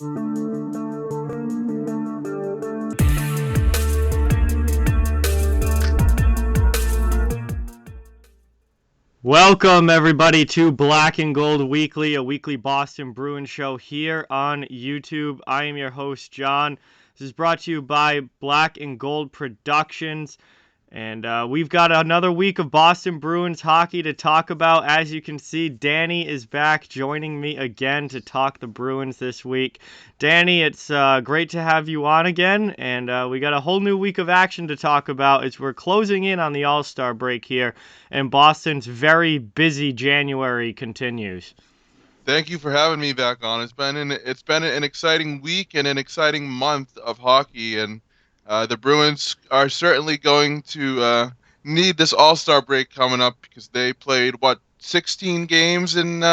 Welcome, everybody, to Black and Gold Weekly, a weekly Boston Bruins show here on YouTube. I am your host, John. This is brought to you by Black and Gold Productions. And we've got another week of Boston Bruins hockey to talk about. As you can see, Danny is back joining me again to talk the Bruins this week. Danny, it's great to have you on again, and we got a whole new week of action to talk about as we're closing in on the All-Star break here, and Boston's very busy January continues. Thank you for having me back on. It's been an exciting week and an exciting month of hockey, and the Bruins are certainly going to need this All-Star break coming up because they played 16 games in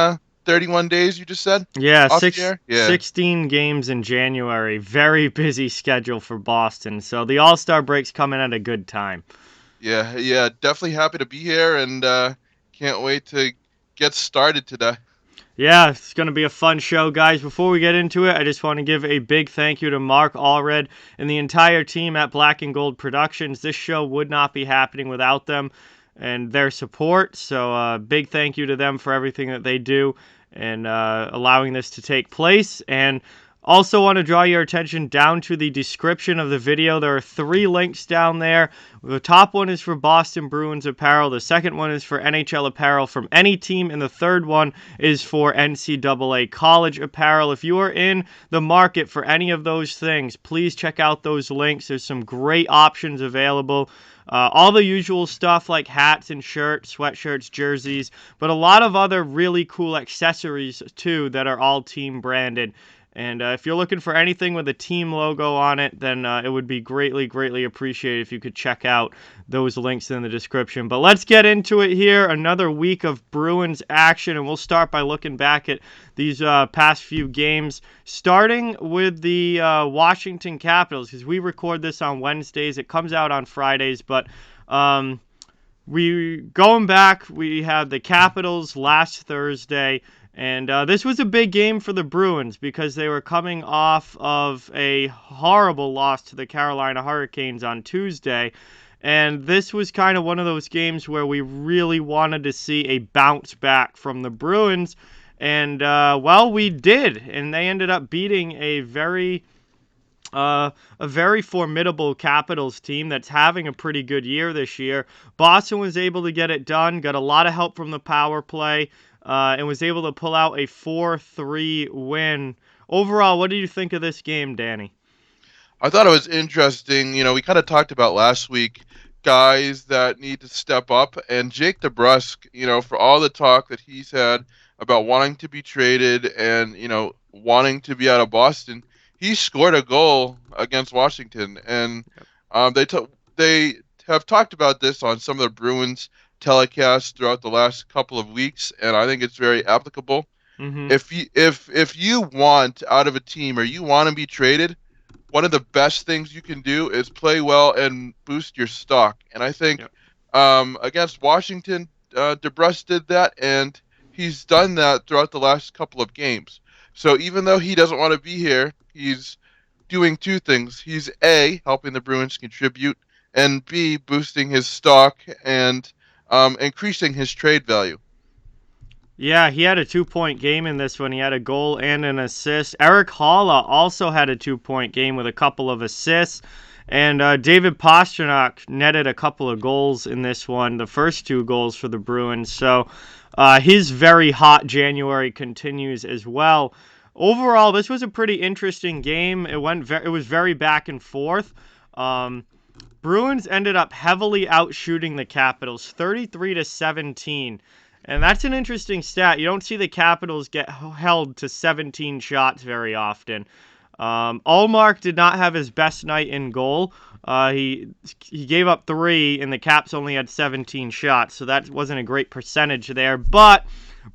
31 days. You just said? Yeah, Off the air? 16 games in January. Very busy schedule for Boston. So the All-Star break's coming at a good time. Yeah, definitely happy to be here, and can't wait to get started today. Yeah, it's going to be a fun show, guys. Before we get into it, I just want to give a big thank you to Mark Allred and the entire team at Black and Gold Productions. This show would not be happening without them and their support, so big thank you to them for everything that they do and allowing this to take place. And also want to draw your attention down to the description of the video. There are 3 links down there. The top one is for Boston Bruins apparel. The second one is for NHL apparel from any team. And the third one is for NCAA college apparel. If you are in the market for any of those things, please check out those links. There's some great options available. All the usual stuff like hats and shirts, sweatshirts, jerseys, but a lot of other really cool accessories too that are all team branded. And if you're looking for anything with a team logo on it, then it would be greatly, greatly appreciated if you could check out those links in the description. But let's get into it here. Another week of Bruins action, and we'll start by looking back at these past few games, starting with the Washington Capitals, because we record this on Wednesdays. It comes out on Fridays, but going back, we had the Capitals last Thursday. And this was a big game for the Bruins because they were coming off of a horrible loss to the Carolina Hurricanes on Tuesday. And this was kind of one of those games where we really wanted to see a bounce back from the Bruins. And, well, we did. And they ended up beating a very formidable Capitals team that's having a pretty good year this year. Boston was able to get it done, got a lot of help from the power play. And was able to pull out a 4-3 win. Overall, what did you think of this game, Danny? I thought it was interesting. We kind of talked about last week guys that need to step up, and Jake DeBrusk, for all the talk that he's had about wanting to be traded and, wanting to be out of Boston, he scored a goal against Washington. And they have talked about this on some of the Bruins telecast throughout the last couple of weeks, and I think it's very applicable. Mm-hmm. If you want out of a team or you want to be traded, one of the best things you can do is play well and boost your stock. And I think against Washington, DeBrusk did that, and he's done that throughout the last couple of games. So even though he doesn't want to be here, he's doing 2 things. He's A, helping the Bruins contribute, and B, boosting his stock and increasing his trade value. Yeah, he had a 2-point game in this one. He had a goal and an assist. Erik Haula also had a 2-point game with a couple of assists. And David Pastrnak netted a couple of goals in this one, the first 2 goals for the Bruins. So his very hot January continues as well. Overall, this was a pretty interesting game. It was very back and forth. Bruins ended up heavily outshooting the Capitals, 33-17. And that's an interesting stat. You don't see the Capitals get held to 17 shots very often. Ullmark did not have his best night in goal. He gave up 3, and the Caps only had 17 shots, so that wasn't a great percentage there. But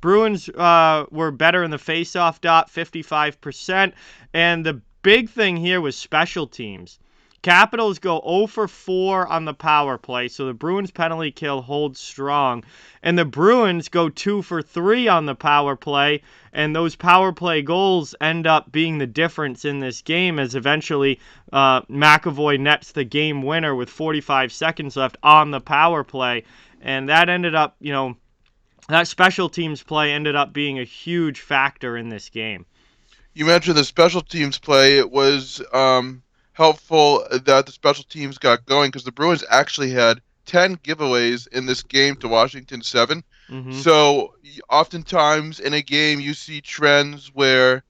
Bruins were better in the faceoff dot, 55%. And the big thing here was special teams. Capitals go 0 for 4 on the power play, so the Bruins penalty kill holds strong. And the Bruins go 2 for 3 on the power play, and those power play goals end up being the difference in this game as eventually McAvoy nets the game winner with 45 seconds left on the power play. And that ended up, that special teams play ended up being a huge factor in this game. You mentioned the special teams play. It was helpful that the special teams got going because the Bruins actually had 10 giveaways in this game to Washington 7. Mm-hmm. So oftentimes in a game you see trends where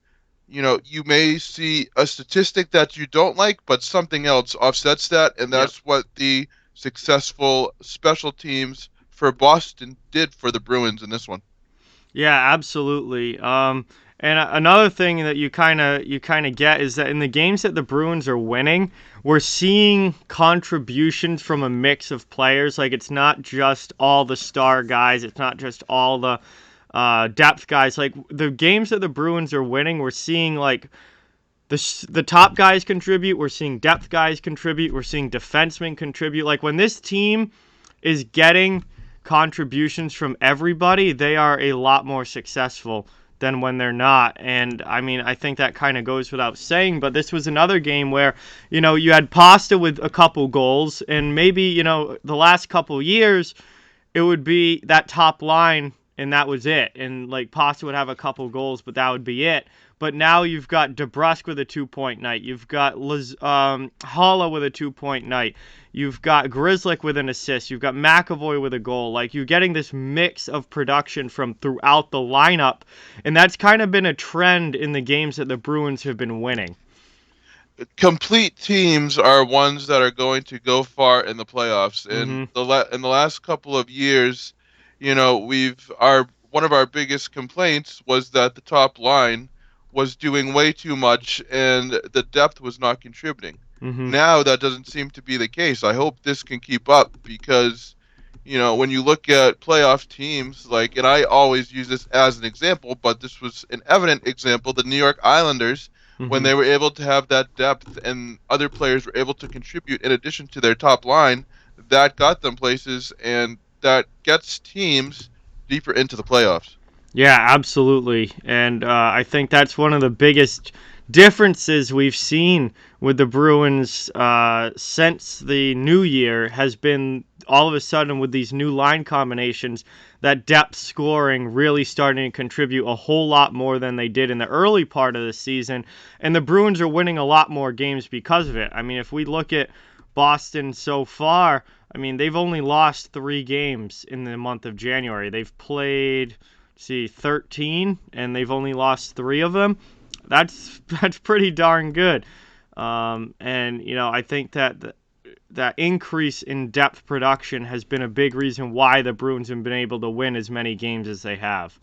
you may see a statistic that you don't like, but something else offsets that, and that's what the successful special teams for Boston did for the Bruins in this one. Yeah, absolutely. And another thing that you kind of get is that in the games that the Bruins are winning, we're seeing contributions from a mix of players. Like, it's not just all the star guys. It's not just all the depth guys. Like, the games that the Bruins are winning, we're seeing like the top guys contribute. We're seeing depth guys contribute. We're seeing defensemen contribute. Like, when this team is getting contributions from everybody, they are a lot more successful than when they're not. And I mean, I think that kind of goes without saying, but this was another game where, you had Pasta with a couple goals, and maybe, the last couple years, it would be that top line, and that was it. And like Pasta would have a couple goals, but that would be it. But now you've got DeBrusk with a 2-point night. You've got Holla with a 2-point night. You've got Grzelcyk with an assist. You've got McAvoy with a goal. Like, you're getting this mix of production from throughout the lineup, and that's kind of been a trend in the games that the Bruins have been winning. Complete teams are ones that are going to go far in the playoffs. And in the last couple of years, one of our biggest complaints was that the top line was doing way too much and the depth was not contributing. Now that doesn't seem to be the case. I hope this can keep up because, when you look at playoff teams, and I always use this as an example, but this was an evident example, the New York Islanders, when they were able to have that depth and other players were able to contribute in addition to their top line, that got them places and that gets teams deeper into the playoffs. Yeah, absolutely. And I think that's one of the biggest differences we've seen with the Bruins since the new year has been all of a sudden with these new line combinations, that depth scoring really starting to contribute a whole lot more than they did in the early part of the season. And the Bruins are winning a lot more games because of it. I mean, if we look at Boston so far, I mean, they've only lost 3 games in the month of January. They've played 13, and they've only lost 3 of them. That's pretty darn good. And I think that increase in depth production has been a big reason why the Bruins have been able to win as many games as they have.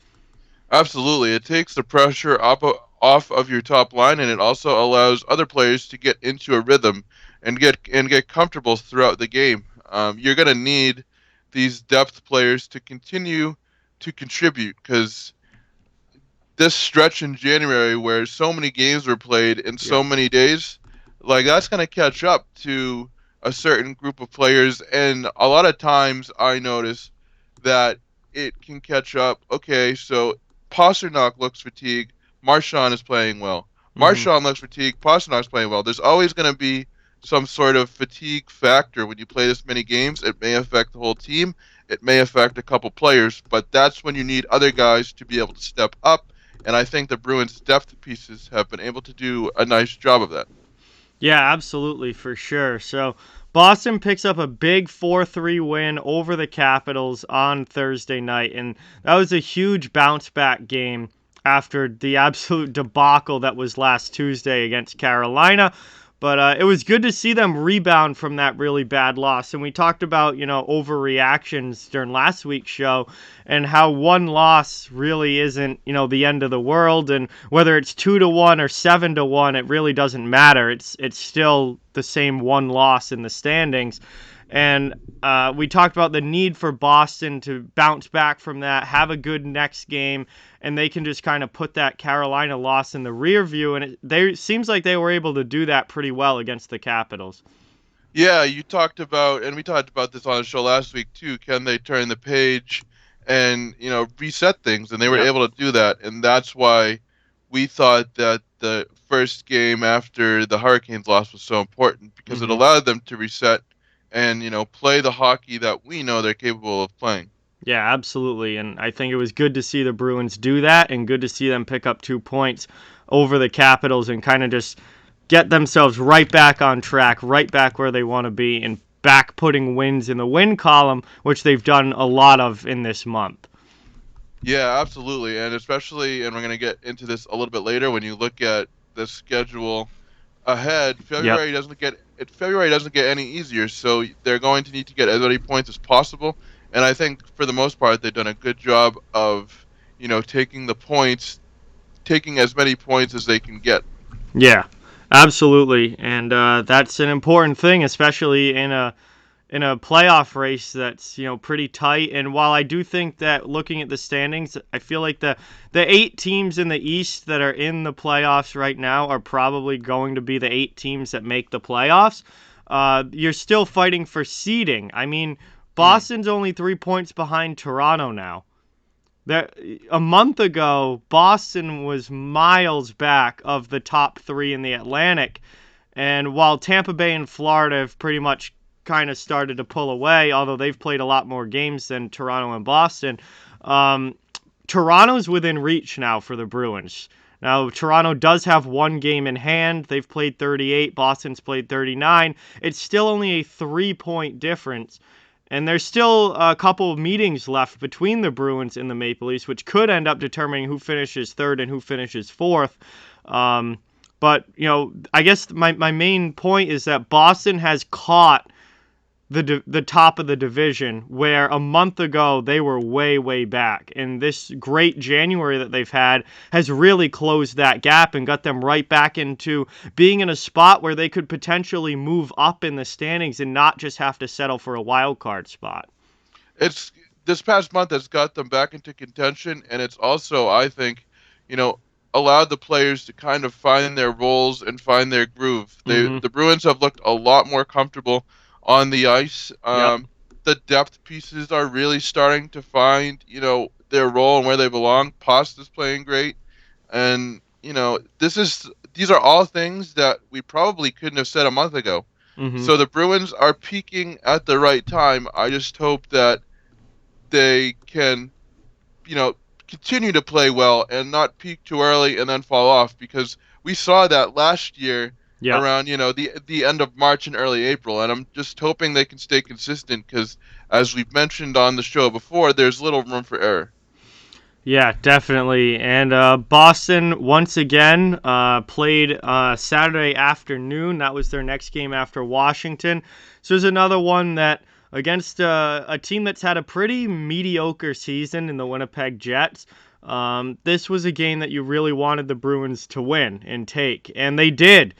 Absolutely. It takes the pressure off of your top line, and it also allows other players to get into a rhythm and get comfortable throughout the game. You're going to need these depth players to continue to contribute because this stretch in January where so many games were played in so many days, that's going to catch up to a certain group of players. And a lot of times I notice that it can catch up. Okay, so Pastrnak looks fatigued. Marchand is playing well. Marchand looks fatigued. Pasternak's playing well. There's always going to be some sort of fatigue factor when you play this many games. It may affect the whole team. It may affect a couple players, but that's when you need other guys to be able to step up. And I think the Bruins' depth pieces have been able to do a nice job of that. Yeah, absolutely, for sure. So Boston picks up a big 4-3 win over the Capitals on Thursday night, and that was a huge bounce-back game after the absolute debacle that was last Tuesday against Carolina. But it was good to see them rebound from that really bad loss. And we talked about, overreactions during last week's show and how one loss really isn't, the end of the world. And whether it's 2-1 or 7-1, it really doesn't matter. It's still the same one loss in the standings. And we talked about the need for Boston to bounce back from that, have a good next game, and they can just kind of put that Carolina loss in the rear view. And it seems like they were able to do that pretty well against the Capitals. Yeah, you talked about, and we talked about this on the show last week too. Can they turn the page and, reset things? And they were Yep. able to do that. And that's why we thought that the first game after the Hurricanes loss was so important, because it Hmm. allowed them to reset and, play the hockey that we know they're capable of playing. Yeah, absolutely. And I think it was good to see the Bruins do that and good to see them pick up 2 points over the Capitals and kind of just get themselves right back on track, right back where they want to be, and back putting wins in the win column, which they've done a lot of in this month. Yeah, absolutely. And especially, and we're going to get into this a little bit later, when you look at the schedule ahead, Yep. February doesn't get any easier, so they're going to need to get as many points as possible. And I think for the most part, they've done a good job of, taking as many points as they can get. Yeah, absolutely. And that's an important thing, especially in a playoff race that's pretty tight. And while I do think that looking at the standings, I feel like the 8 teams in the East that are in the playoffs right now are probably going to be the 8 teams that make the playoffs. You're still fighting for seeding. I mean, Mm. Boston's only 3 points behind Toronto now. A month ago, Boston was miles back of the top 3 in the Atlantic. And while Tampa Bay and Florida have pretty much kind of started to pull away, although they've played a lot more games than Toronto and Boston, um, Toronto's within reach now for the Bruins. Now, Toronto does have one game in hand. They've played 38. Boston's played 39. It's still only a 3-point difference. And there's still a couple of meetings left between the Bruins and the Maple Leafs, which could end up determining who finishes third and who finishes fourth. Um, but, I guess my main point is that Boston has caught the top of the division, where a month ago they were way, way back. And this great January that they've had has really closed that gap and got them right back into being in a spot where they could potentially move up in the standings and not just have to settle for a wild card spot. It's This past month has got them back into contention, and it's also, I think, you know, allowed the players to kind of find their roles and find their groove. Mm-hmm. The Bruins have looked a lot more comfortable on the ice. Yep. The depth pieces are really starting to find, their role and where they belong. Pasta's playing great, and these are all things that we probably couldn't have said a month ago. Mm-hmm. So the Bruins are peaking at the right time. I just hope that they can, you know, continue to play well and not peak too early and then fall off, because we saw that last year Yep. around, the end of March and early April. And I'm just hoping they can stay consistent, because as we've mentioned on the show before, there's little room for error. Yeah, definitely. And Boston, once again, played Saturday afternoon. That was their next game after Washington. So there's another one that against a team that's had a pretty mediocre season in the Winnipeg Jets. This was a game that you really wanted the Bruins to win and take, and they did.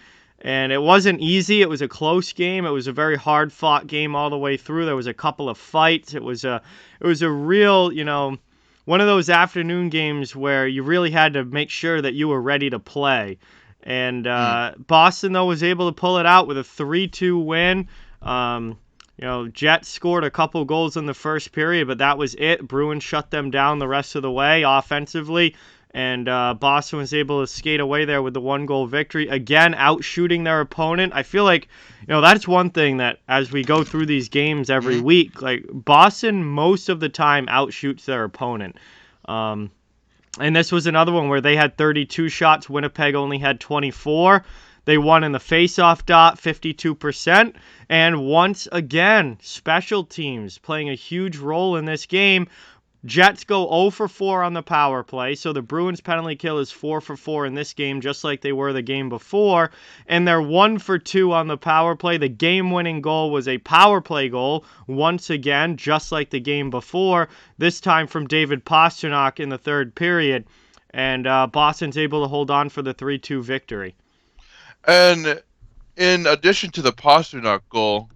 And it wasn't easy. It was a close game. It was a very hard-fought game all the way through. There was a couple of fights. It was a real, one of those afternoon games where you really had to make sure that you were ready to play. And Mm. Boston, though, was able to pull it out with a 3-2 win. Jets scored a couple goals in the first period, but that was it. Bruins shut them down the rest of the way offensively. And Boston was able to skate away there with the 1-goal victory. Again, outshooting their opponent. I feel like, that's one thing that as we go through these games every Mhm. week, like Boston most of the time outshoots their opponent. And this was another one where they had 32 shots. Winnipeg only had 24. They won in the faceoff dot, 52%. And once again, special teams playing a huge role in this game. Jets go 0 for 4 on the power play, so the Bruins penalty kill is 4 for 4 in this game, just like they were the game before, and they're 1 for 2 on the power play. The game-winning goal was a power play goal, once again, just like the game before, this time from David Pastrnak in the third period, and Boston's able to hold on for the 3-2 victory. And in addition to the Pastrnak goal,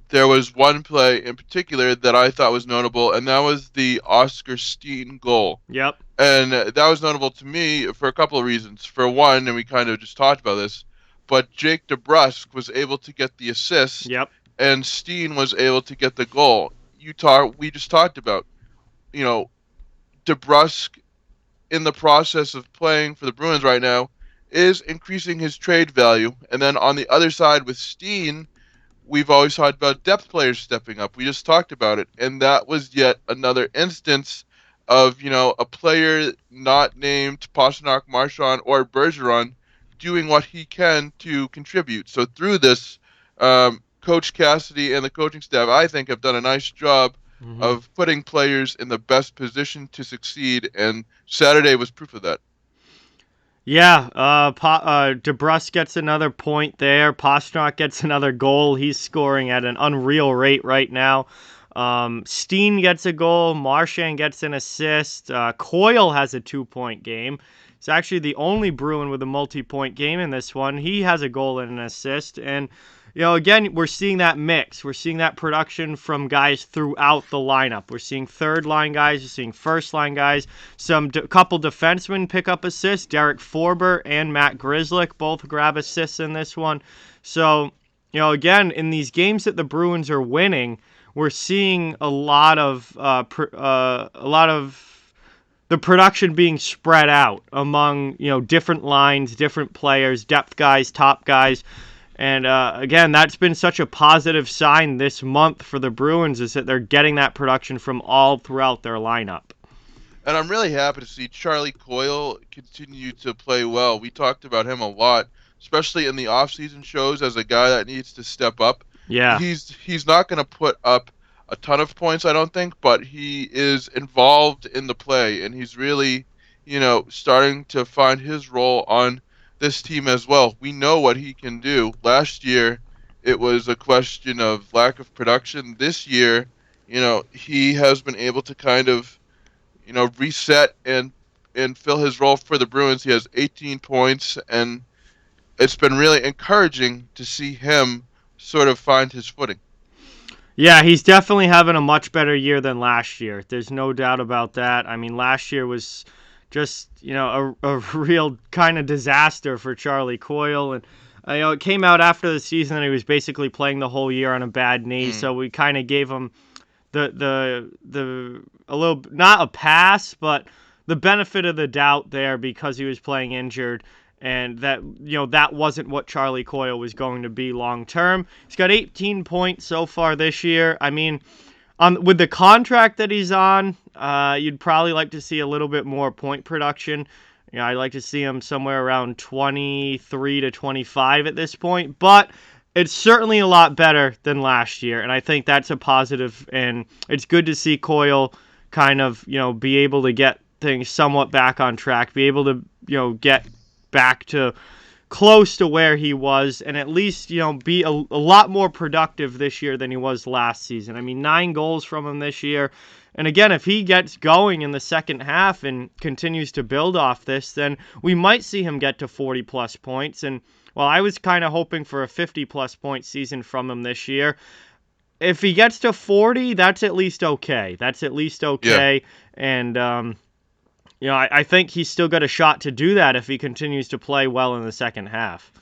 there was one play in particular that I thought was notable, and that was the Oscar Steen goal. Yep. And that was notable to me for a couple of reasons. For one, and we kind of just talked about this, but Jake DeBrusk was able to get the assist, Yep. and Steen was able to get the goal. We just talked about, you know, DeBrusk in the process of playing for the Bruins right now is increasing his trade value. And then on the other side with Steen, we've always talked about depth players stepping up. We just talked about it. And that was yet another instance of, a player not named Pastrnak, Marchand, or Bergeron doing what he can to contribute. So through this, Coach Cassidy and the coaching staff, I think, have done a nice job of putting players in the best position to succeed, and Saturday was proof of that. Yeah, DeBrusk gets another point there. Pastrnak gets another goal. He's scoring at an unreal rate right now. Steen gets a goal. Marchand gets an assist. Coyle has a 2-point game. He's actually the only Bruin with a multi-point game in this one. He has a goal and an assist. And, again, we're seeing that mix. We're seeing that production from guys throughout the lineup. We're seeing third-line guys. We're seeing first-line guys. Couple defensemen pick up assists. Derek Forbert and Matt Grzelcyk both grab assists in this one. So, again, in these games that the Bruins are winning, we're seeing a lot of the production being spread out among different lines, different players, depth guys, top guys. And again, that's been such a positive sign this month for the Bruins, is that they're getting that production from all throughout their lineup. And I'm really happy to see Charlie Coyle continue to play well. We talked about him a lot, especially in the off-season shows, as a guy that needs to step up. Yeah. He's not going to put up a ton of points, I don't think, but he is involved in the play, and he's really, starting to find his role on this team as well. We know what he can do. Last year, it was a question of lack of production. This year, he has been able to kind of, reset and fill his role for the Bruins. He has 18 points, and it's been really encouraging to see him sort of find his footing. Yeah, he's definitely having a much better year than last year. There's no doubt about that. I mean, last year was just, a real kind of disaster for Charlie Coyle. And, it came out after the season that he was basically playing the whole year on a bad knee. So we kind of gave him a little, not a pass, but the benefit of the doubt there because he was playing injured. And that, that wasn't what Charlie Coyle was going to be long term. He's got 18 points so far this year. I mean, with the contract that he's on, you'd probably like to see a little bit more point production. I'd like to see him somewhere around 23 to 25 at this point. But it's certainly a lot better than last year, and I think that's a positive. And it's good to see Coyle kind of, be able to get things somewhat back on track, be able to, get back to close to where he was, and at least be a lot more productive this year than he was last season. I mean, 9 goals from him this year, and again, if he gets going in the second half and continues to build off this, then we might see him get to 40 plus points. And well, I was kind of hoping for a 50 plus point season from him this year. If he gets to 40, that's at least okay. Yeah. And I think he's still got a shot to do that if he continues to play well in the second half.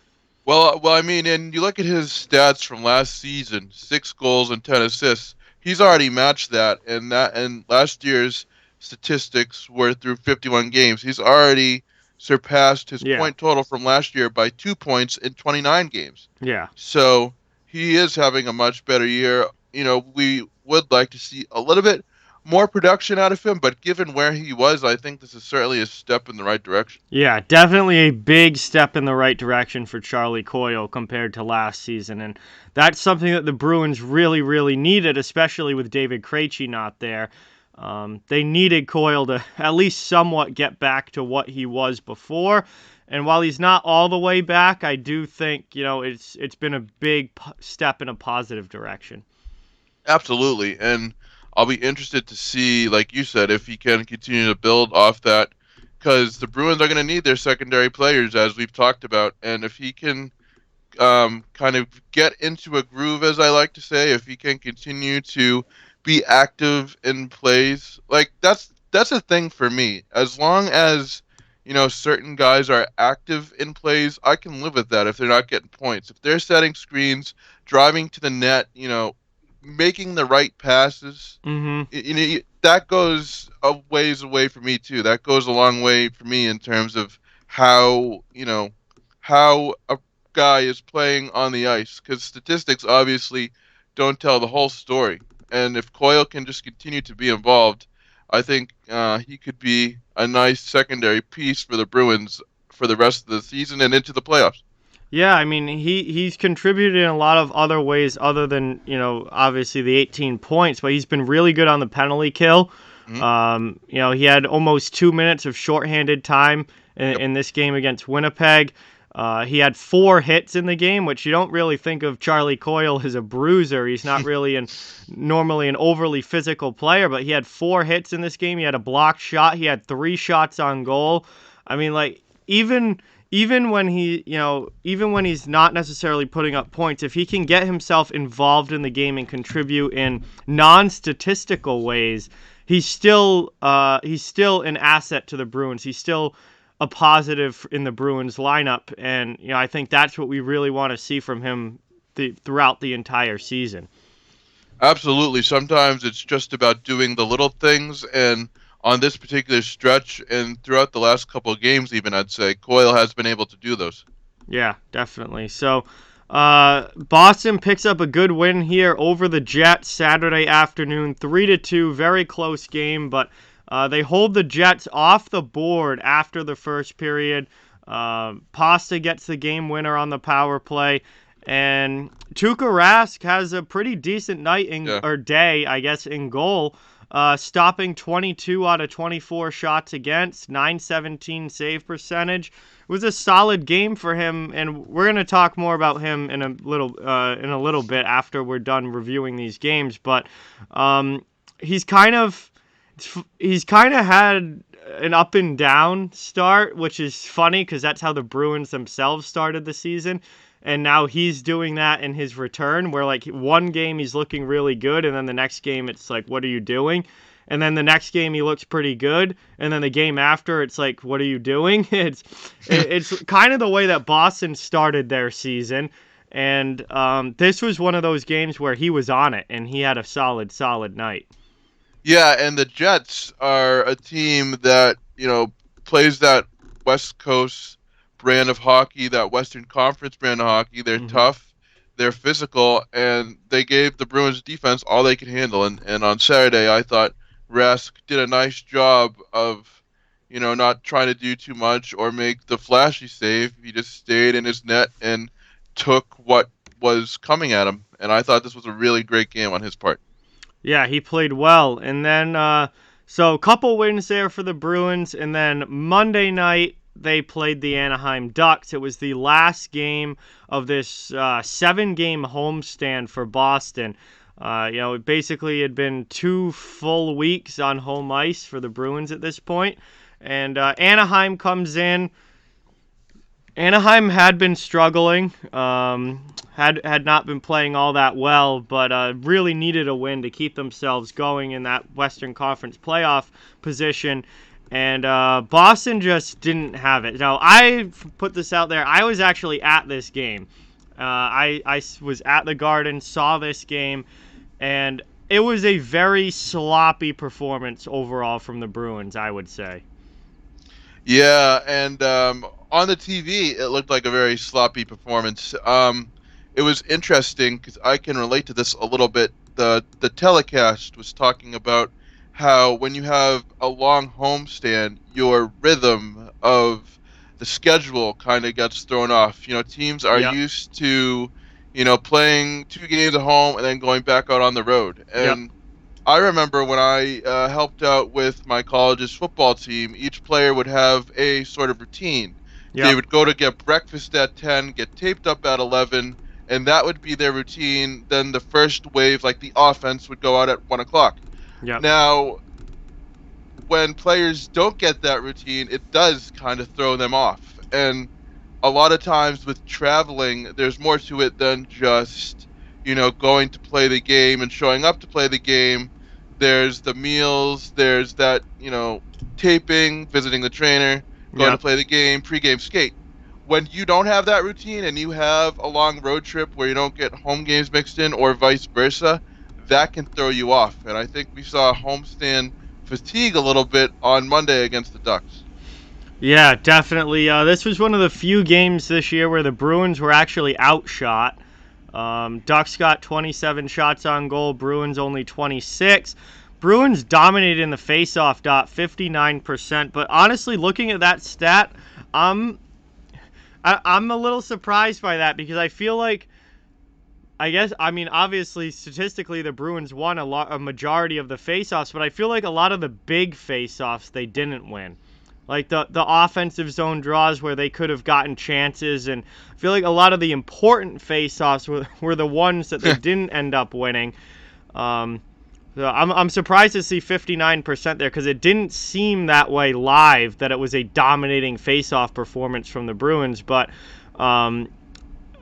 Well, I mean, and you look at his stats from last season: 6 goals and 10 assists. He's already matched that, and last year's statistics were through 51 games. He's already surpassed his point total from last year by 2 points in 29 games. Yeah. So he is having a much better year. We would like to see a little bit more production out of him, but given where he was, I think this is certainly a step in the right direction. Yeah, definitely a big step in the right direction for Charlie Coyle compared to last season, and that's something that the Bruins really, really needed, especially with David Krejci not there. They needed Coyle to at least somewhat get back to what he was before, and while he's not all the way back, I do think it's been a big step in a positive direction. Absolutely, and I'll be interested to see, like you said, if he can continue to build off that, because the Bruins are going to need their secondary players, as we've talked about, and if he can kind of get into a groove, as I like to say, if he can continue to be active in plays, like that's a thing for me. As long as certain guys are active in plays, I can live with that if they're not getting points. If they're setting screens, driving to the net, making the right passes, Mm-hmm. that goes a ways away for me too. That goes a long way for me in terms of how a guy is playing on the ice, because statistics obviously don't tell the whole story. And if Coyle can just continue to be involved, I think he could be a nice secondary piece for the Bruins for the rest of the season and into the playoffs. Yeah, I mean he's contributed in a lot of other ways other than obviously the 18 points, but he's been really good on the penalty kill. Hmm. He had almost 2 minutes of shorthanded time Yep. in this game against Winnipeg. He had 4 hits in the game, which you don't really think of Charlie Coyle as a bruiser. He's not really normally an overly physical player, but he had 4 hits in this game. He had a blocked shot. He had 3 shots on goal. I mean, like even when even when he's not necessarily putting up points, if he can get himself involved in the game and contribute in non-statistical ways, he's still an asset to the Bruins. He's still a positive in the Bruins lineup, and I think that's what we really want to see from him throughout the entire season. Absolutely. Sometimes it's just about doing the little things, and on this particular stretch and throughout the last couple of games, even I'd say Coyle has been able to do those. Yeah, definitely. So, Boston picks up a good win here over the Jets Saturday afternoon, 3-2, very close game, but they hold the Jets off the board after the first period. Pasta gets the game winner on the power play, and Tuukka Rask has a pretty decent night Yeah. or day, I guess, in goal. Stopping 22 out of 24 shots against, 917 save percentage. It was a solid game for him, and we're gonna talk more about him in a little bit after we're done reviewing these games. But he's kind of had an up and down start, which is funny because that's how the Bruins themselves started the season. And now he's doing that in his return, where like one game he's looking really good, and then the next game it's like, what are you doing? And then the next game he looks pretty good, and then the game after it's like, what are you doing? It's kind of the way that Boston started their season, and this was one of those games where he was on it and he had a solid night. Yeah, and the Jets are a team that, plays that West Coast brand of hockey, that Western Conference brand of hockey. They're Hmm. tough, they're physical, and they gave the Bruins defense all they could handle. And on Saturday, I thought Rask did a nice job of, not trying to do too much or make the flashy save. He just stayed in his net and took what was coming at him. And I thought this was a really great game on his part. Yeah, he played well. And then, so a couple wins there for the Bruins. And then Monday night, they played the Anaheim Ducks. It was the last game of this 7-game homestand for Boston. It basically had been 2 full weeks on home ice for the Bruins at this point. And Anaheim comes in. Anaheim had been struggling, had not been playing all that well, but really needed a win to keep themselves going in that Western Conference playoff position. And Boston just didn't have it. Now, I put this out there. I was actually at this game. I was at the Garden, saw this game, and it was a very sloppy performance overall from the Bruins, I would say. Yeah, and on the TV, it looked like a very sloppy performance. It was interesting because I can relate to this a little bit. The telecast was talking about how when you have a long homestand, your rhythm of the schedule kind of gets thrown off. Teams are Yep, used to, playing 2 games at home and then going back out on the road. yep, And I remember when I helped out with my college's football team, each player would have a sort of routine. They yep, would go to get breakfast at 10, get taped up at 11, and that would be their routine. Then the first wave, like the offense, would go out at 1 o'clock. yep. Now, when players don't get that routine, it does kind of throw them off. And a lot of times with traveling, there's more to it than just, going to play the game and showing up to play the game. There's the meals, there's that, taping, visiting the trainer, going to Yep. play the game, pregame skate. When you don't have that routine and you have a long road trip where you don't get home games mixed in or vice versa, that can throw you off. And I think we saw homestand fatigue a little bit on Monday against the Ducks. Yeah, definitely. This was one of the few games this year where the Bruins were actually outshot. Ducks got 27 shots on goal, Bruins only 26. Bruins dominated in the faceoff dot, 59%. But honestly, looking at that stat, I'm a little surprised by that because I feel like, obviously, statistically, the Bruins won a majority of the faceoffs, but I feel like a lot of the big faceoffs they didn't win. Like the offensive zone draws where they could have gotten chances, and I feel like a lot of the important faceoffs were the ones that they didn't end up winning. So I'm surprised to see 59% there because it didn't seem that way live that it was a dominating faceoff performance from the Bruins. But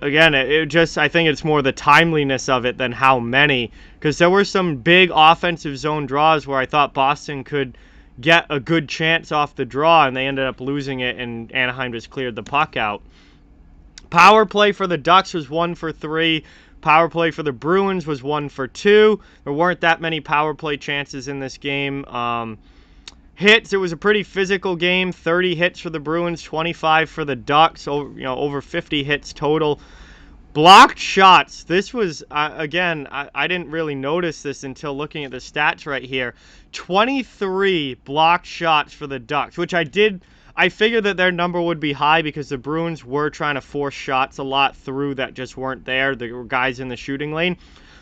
again, I think it's more the timeliness of it than how many, because there were some big offensive zone draws where I thought Boston could get a good chance off the draw, and they ended up losing it, and Anaheim just cleared the puck out. Power play for the Ducks was 1 for 3. Power play for the Bruins was 1 for 2. There weren't that many power play chances in this game. Hits, it was a pretty physical game. 30 hits for the Bruins, 25 for the Ducks. Over 50 hits total. Blocked shots. This was, again, I didn't really notice this until looking at the stats right here. 23 blocked shots for the Ducks, which I figured that their number would be high because the Bruins were trying to force shots a lot through that just weren't there. There were guys in the shooting lane.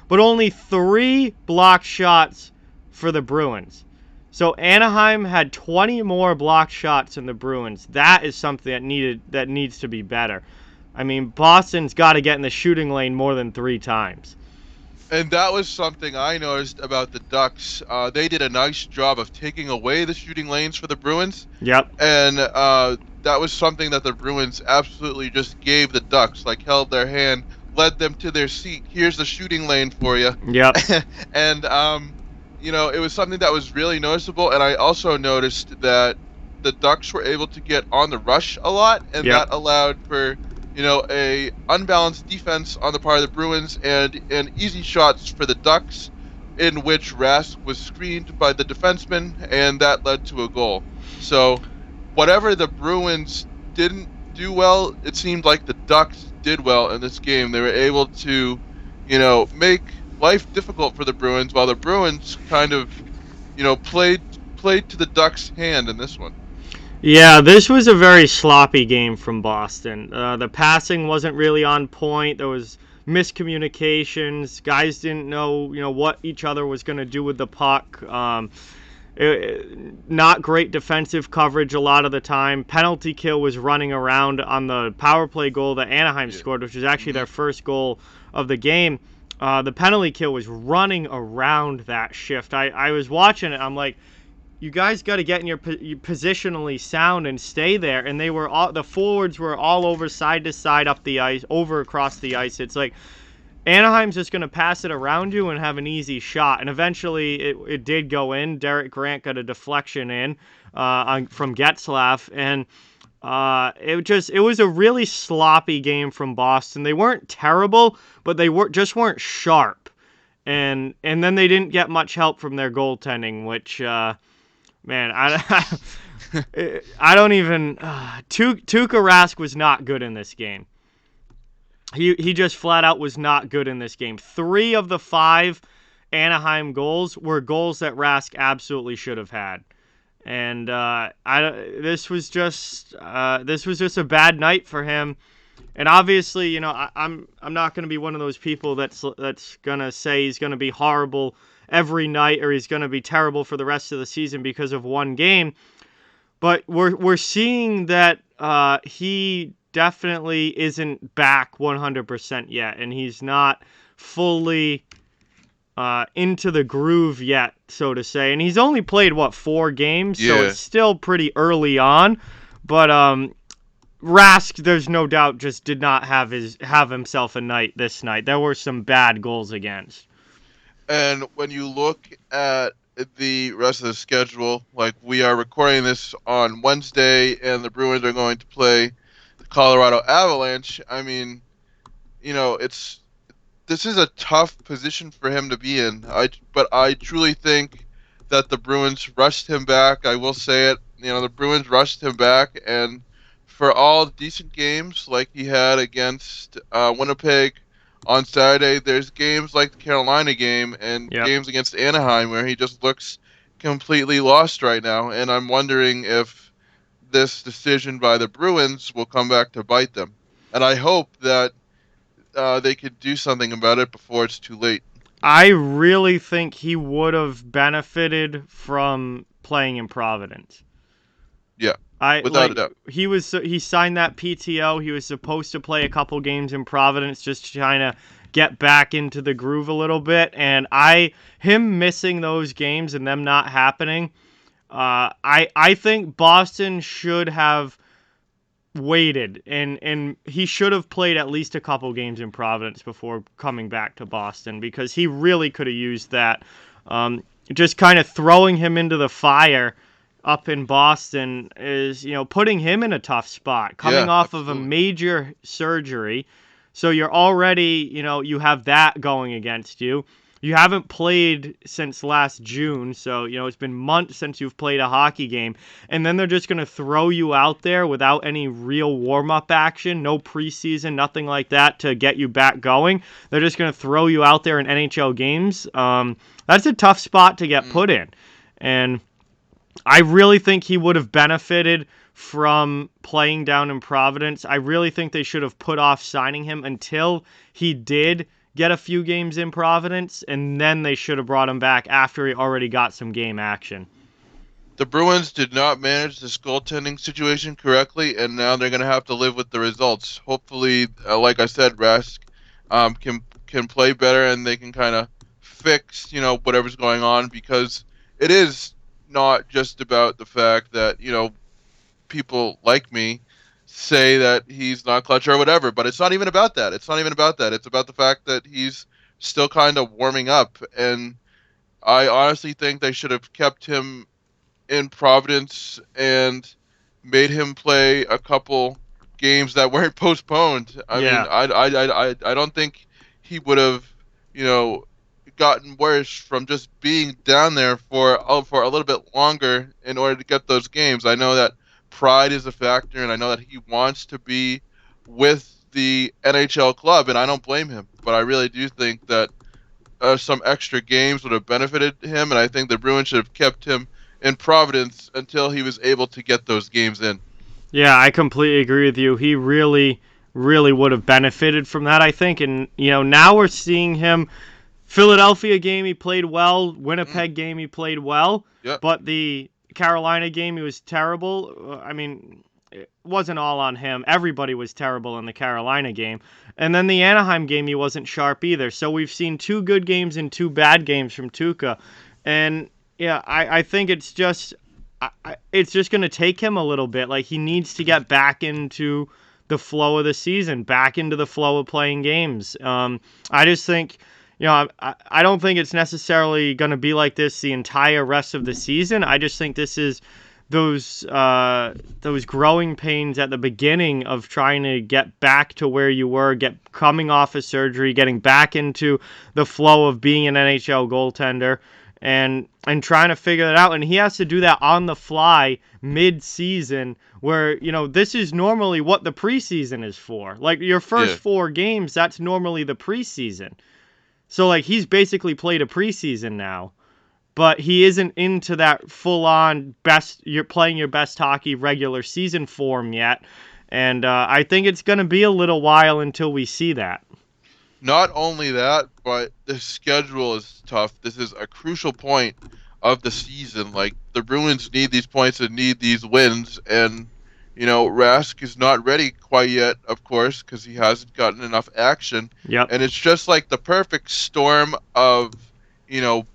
But only 3 blocked shots for the Bruins. So Anaheim had 20 more blocked shots than the Bruins. That is something that needs to be better. I mean, Boston's got to get in the shooting lane more than 3 times. And that was something I noticed about the Ducks. They did a nice job of taking away the shooting lanes for the Bruins. Yep. And that was something that the Bruins absolutely just gave the Ducks, like held their hand, led them to their seat. Here's the shooting lane for you. Yep. And, it was something that was really noticeable. And I also noticed that the Ducks were able to get on the rush a lot, and Yep. that allowed for a unbalanced defense on the part of the Bruins and easy shots for the Ducks, in which Rask was screened by the defenseman, and that led to a goal. So whatever the Bruins didn't do well, it seemed like the Ducks did well in this game. They were able to, make life difficult for the Bruins, while the Bruins kind of, played to the Ducks' hand in this one. Yeah, this was a very sloppy game from Boston. The passing wasn't really on point. There was miscommunications. Guys didn't know, what each other was going to do with the puck. Not great defensive coverage a lot of the time. Penalty kill was running around on the power play goal that Anaheim scored, which was actually their first goal of the game. The penalty kill was running around that shift. I was watching it. I'm like, you guys got to get in your positionally sound and stay there. And the forwards were all over side to side up the ice, over across the ice. It's like Anaheim's just going to pass it around you and have an easy shot. And eventually it did go in. Derek Grant got a deflection in from Getzlaf. And it was a really sloppy game from Boston. They weren't terrible, but they just weren't sharp. And then they didn't get much help from their goaltending, which... Man, I don't even... Tuukka Rask was not good in this game. He just flat out was not good in this game. 3 of the 5 Anaheim goals were goals that Rask absolutely should have had. And this was just a bad night for him. And obviously, I'm not going to be one of those people that's going to say he's going to be horrible every night or he's going to be terrible for the rest of the season because of one game. But we're seeing that he definitely isn't back 100% yet, and he's not fully into the groove yet, so to say. And he's only played 4 games, so it's still pretty early on. But Rask, there's no doubt, just did not have himself a night this night. There were some bad goals against. And when you look at the rest of the schedule, like we are recording this on Wednesday, and the Bruins are going to play the Colorado Avalanche. I mean, this is a tough position for him to be in. But I truly think that the Bruins rushed him back. I will say it. The Bruins rushed him back, and for all decent games like he had against Winnipeg on Saturday, there's games like the Carolina game and games against Anaheim where he just looks completely lost right now. And I'm wondering if this decision by the Bruins will come back to bite them. And I hope that they could do something about it before it's too late. I really think he would have benefited from playing in Providence. Yeah, without a doubt. He signed that PTO. He was supposed to play a couple games in Providence just trying to get back into the groove a little bit. And him missing those games and them not happening, I think Boston should have waited, and he should have played at least a couple games in Providence before coming back to Boston, because he really could have used that. Just kind of throwing him into the fire up in Boston is, putting him in a tough spot, coming off of a major surgery. So you're already, you have that going against you. You haven't played since last June, so, it's been months since you've played a hockey game. And then they're just going to throw you out there without any real warm-up action, no preseason, nothing like that to get you back going. They're just going to throw you out there in NHL games. That's a tough spot to get put in. And I really think he would have benefited from playing down in Providence. I really think they should have put off signing him until he did get a few games in Providence, and then they should have brought him back after he already got some game action. The Bruins did not manage this goaltending situation correctly, and now they're going to have to live with the results. Hopefully, like I said, Rask can play better, and they can kind of fix whatever's going on, because it is not just about the fact that people like me say that he's not clutch or whatever, but it's not even about that. It's about the fact that he's still kind of warming up, and I honestly think they should have kept him in Providence and made him play a couple games that weren't postponed. I mean, I don't think he would have, gotten worse from just being down there for a little bit longer in order to get those games. I know that pride is a factor, and I know that he wants to be with the NHL club, and I don't blame him. But I really do think that some extra games would have benefited him, and I think the Bruins should have kept him in Providence until he was able to get those games in. Yeah, I completely agree with you. He really, really would have benefited from that, I think. And, now we're seeing him. Philadelphia game, he played well. Winnipeg game, he played well. Yep. But the Carolina game, he was terrible. I mean, it wasn't all on him. Everybody was terrible in the Carolina game. And then the Anaheim game, he wasn't sharp either. So we've seen 2 good games and 2 bad games from Tuukka. And, yeah, I think it's just going to take him a little bit. Like, he needs to get back into the flow of the season, back into the flow of playing games. I just think... I don't think it's necessarily going to be like this the entire rest of the season. I just think this is those growing pains at the beginning of trying to get back to where you were, coming off of surgery, getting back into the flow of being an NHL goaltender, and trying to figure that out. And he has to do that on the fly mid-season, where, this is normally what the preseason is for. Like, your first 4 games, that's normally the preseason. So, like, he's basically played a preseason now, but he isn't into that full-on you're playing your best hockey regular season form yet, and I think it's going to be a little while until we see that. Not only that, but the schedule is tough. This is a crucial point of the season. Like, the Bruins need these points and need these wins, and Rask is not ready quite yet, of course, because he hasn't gotten enough action. Yep. And it's just like the perfect storm of,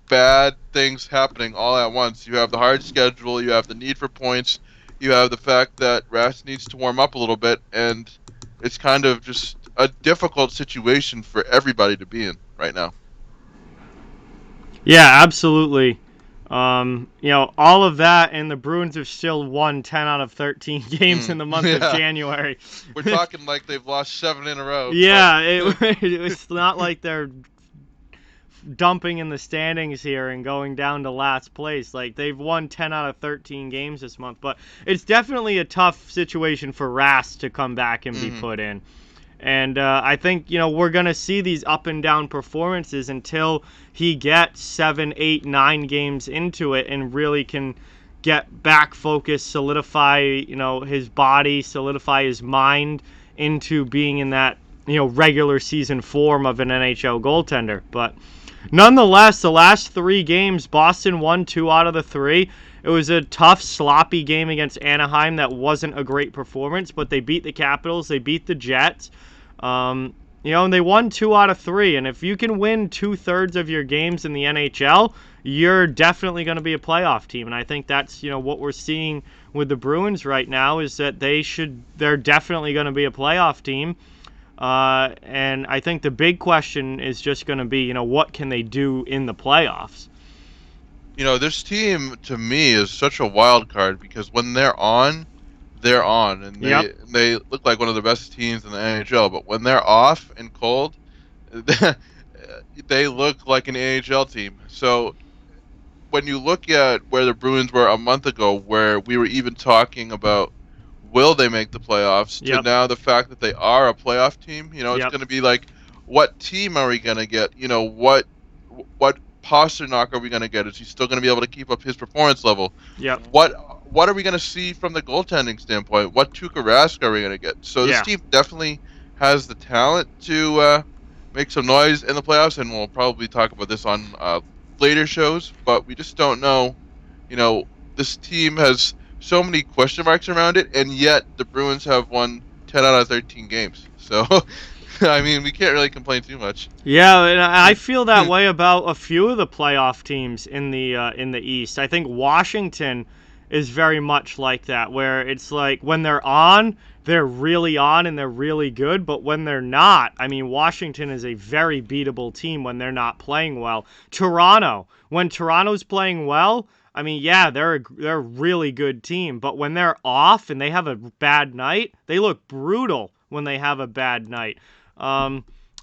bad things happening all at once. You have the hard schedule, you have the need for points, You have the fact that Rask needs to warm up a little bit, and it's kind of just a difficult situation for everybody to be in right now. Yeah, absolutely. All of that, and the Bruins have still won 10 out of 13 games in the month of Yeah, January. we're talking like they've lost 7 in a row, but Yeah, it's not like they're dumping in the standings here and going down to last place. Like, they've won 10 out of 13 games this month, but it's definitely a tough situation for Rask to come back and be put in. And I think, we're going to see these up and down performances until he gets 7, 8, 9 games into it and really can get back focused, solidify, his body, solidify his mind into being in that, regular season form of an NHL goaltender. But nonetheless, the last 3 games, Boston won 2 out of the 3. It was a tough, sloppy game against Anaheim that wasn't a great performance, but they beat the Capitals, they beat the Jets. And they won 2 out of 3. And if you can win 2/3 of your games in the NHL, you're definitely going to be a playoff team. And I think that's, what we're seeing with the Bruins right now is that they're definitely going to be a playoff team. And I think the big question is just going to be, what can they do in the playoffs? This team to me is such a wild card because when they're on, and Yep. they look like one of the best teams in the NHL. But when they're off and cold, they look like an AHL team. So when you look at where the Bruins were a month ago, where we were even talking about will they make the playoffs, to Yep. now the fact that they are a playoff team, it's Yep. going to be like, what team are we going to get? What Pasternak are we going to get? Is he still going to be able to keep up his performance level? Yep. What are we going to see from the goaltending standpoint? What Tuukka Rask are we going to get? So this Yeah. team definitely has the talent to make some noise in the playoffs, and we'll probably talk about this on later shows. But we just don't know. This team has so many question marks around it, and yet the Bruins have won 10 out of 13 games. So, I mean, we can't really complain too much. Yeah, and I feel that way about a few of the playoff teams in the East. I think Washington is very much like that, where it's like when they're on, they're really on and they're really good, but when they're not, I mean, Washington is a very beatable team when they're not playing well. Toronto, when Toronto's playing well, I mean, yeah, they're a really good team, but when they're off and they have a bad night, they look brutal when they have a bad night.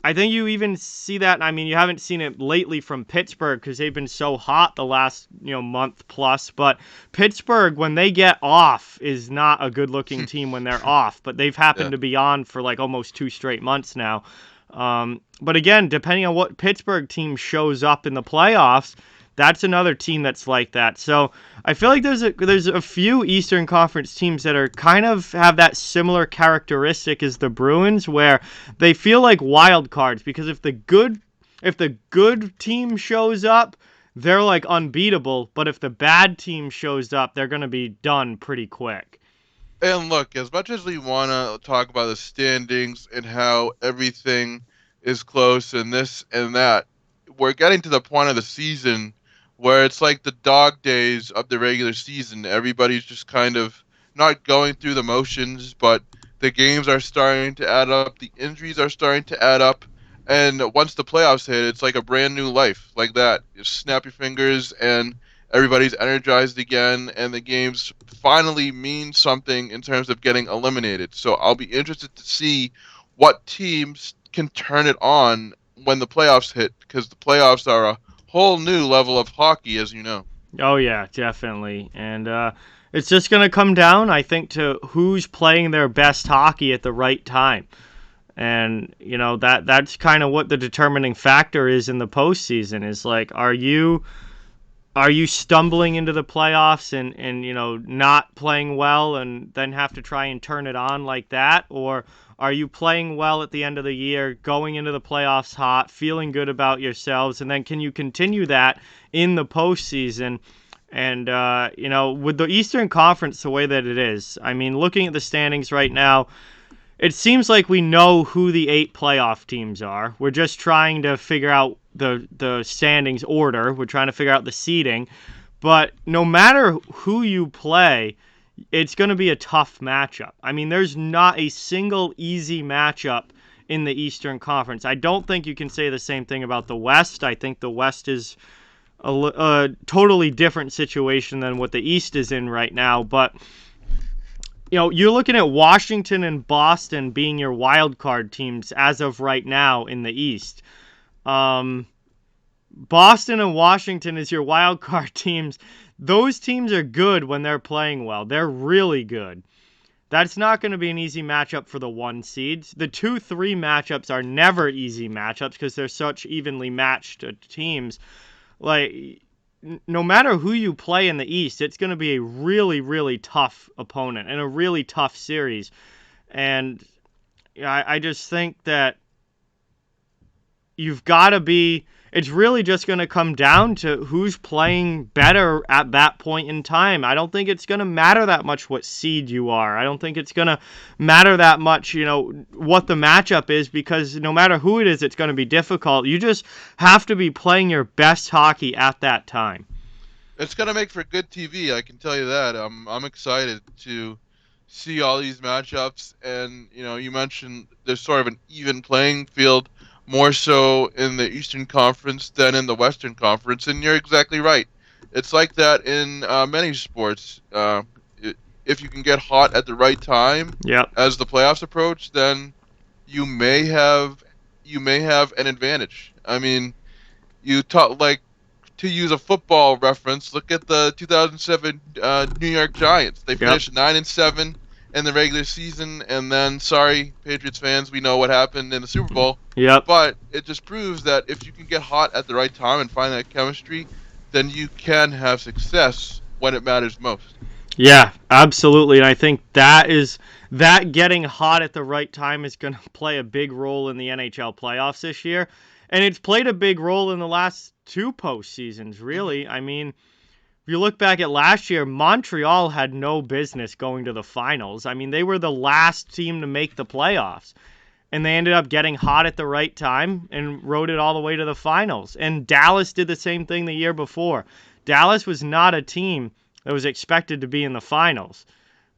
I think you even see that. I mean, you haven't seen it lately from Pittsburgh because they've been so hot the last month plus. But Pittsburgh, when they get off, is not a good-looking team when they're off. But they've happened Yeah. to be on for like almost 2 straight months now. But again, depending on what Pittsburgh team shows up in the playoffs, that's another team that's like that. So I feel like there's a few Eastern Conference teams that are kind of have that similar characteristic as the Bruins, where they feel like wild cards because if the good team shows up, they're like unbeatable. But if the bad team shows up, they're gonna be done pretty quick. And look, as much as we want to talk about the standings and how everything is close and this and that, we're getting to the point of the season where it's like the dog days of the regular season. Everybody's just kind of not going through the motions, but the games are starting to add up, the injuries are starting to add up, and once the playoffs hit, it's like a brand new life, like that. You snap your fingers and everybody's energized again, and the games finally mean something in terms of getting eliminated. So I'll be interested to see what teams can turn it on when the playoffs hit, because the playoffs are a whole new level of hockey, as you know. Oh yeah, definitely. And it's just gonna come down, I think, to who's playing their best hockey at the right time. And that's kind of what the determining factor is in the postseason. Is like, are you stumbling into the playoffs and not playing well and then have to try and turn it on like that, or are you playing well at the end of the year, going into the playoffs hot, feeling good about yourselves, and then can you continue that in the postseason? And with the Eastern Conference the way that it is, I mean, looking at the standings right now, it seems like we know who the 8 playoff teams are. We're just trying to figure out the standings order. We're trying to figure out the seeding. But no matter who you play, it's going to be a tough matchup. I mean, there's not a single easy matchup in the Eastern Conference. I don't think you can say the same thing about the West. I think the West is a totally different situation than what the East is in right now. But, you're looking at Washington and Boston being your wild card teams as of right now in the East. Boston and Washington is your wild card teams. Those teams are good when they're playing well. They're really good. That's not going to be an easy matchup for the 1 seeds. The 2-3 matchups are never easy matchups because they're such evenly matched teams. Like, no matter who you play in the East, it's going to be a really, really tough opponent and a really tough series. And I just think that you've got to be. It's really just going to come down to who's playing better at that point in time. I don't think it's going to matter that much what seed you are. I don't think it's going to matter that much, what the matchup is, because no matter who it is, it's going to be difficult. You just have to be playing your best hockey at that time. It's going to make for good TV, I can tell you that. I'm excited to see all these matchups, and you mentioned there's sort of an even playing field, more so in the Eastern Conference than in the Western Conference, and you're exactly right. It's like that in many sports. If you can get hot at the right time, Yep. as the playoffs approach, then you may have an advantage. I mean, you talk like, to use a football reference, look at the 2007 New York Giants. They finished 9-7 in the regular season, and then, sorry, Patriots fans, we know what happened in the Super Bowl. Yep. But it just proves that if you can get hot at the right time and find that chemistry, then you can have success when it matters most. Yeah, absolutely. And I think that getting hot at the right time is going to play a big role in the NHL playoffs this year. And it's played a big role in the last 2 postseasons, really. I mean, if you look back at last year, Montreal had no business going to the finals. I mean, they were the last team to make the playoffs. And they ended up getting hot at the right time and rode it all the way to the finals. And Dallas did the same thing the year before. Dallas was not a team that was expected to be in the finals,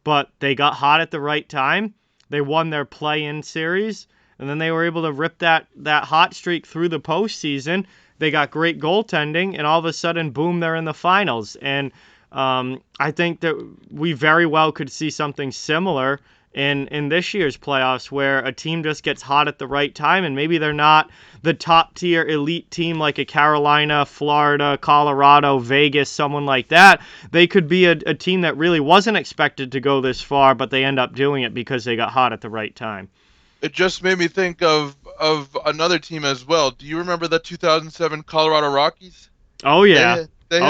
but they got hot at the right time. They won their play-in series, and then they were able to rip that hot streak through the postseason. They got great goaltending, and all of a sudden, boom, they're in the finals. And I think that we very well could see something similar in this year's playoffs, where a team just gets hot at the right time, and maybe they're not the top tier elite team like a Carolina, Florida, Colorado, Vegas, someone like that. They could be a team that really wasn't expected to go this far, but they end up doing it because they got hot at the right time. It just made me think of another team as well. Do you remember the 2007 Colorado Rockies? Oh yeah. They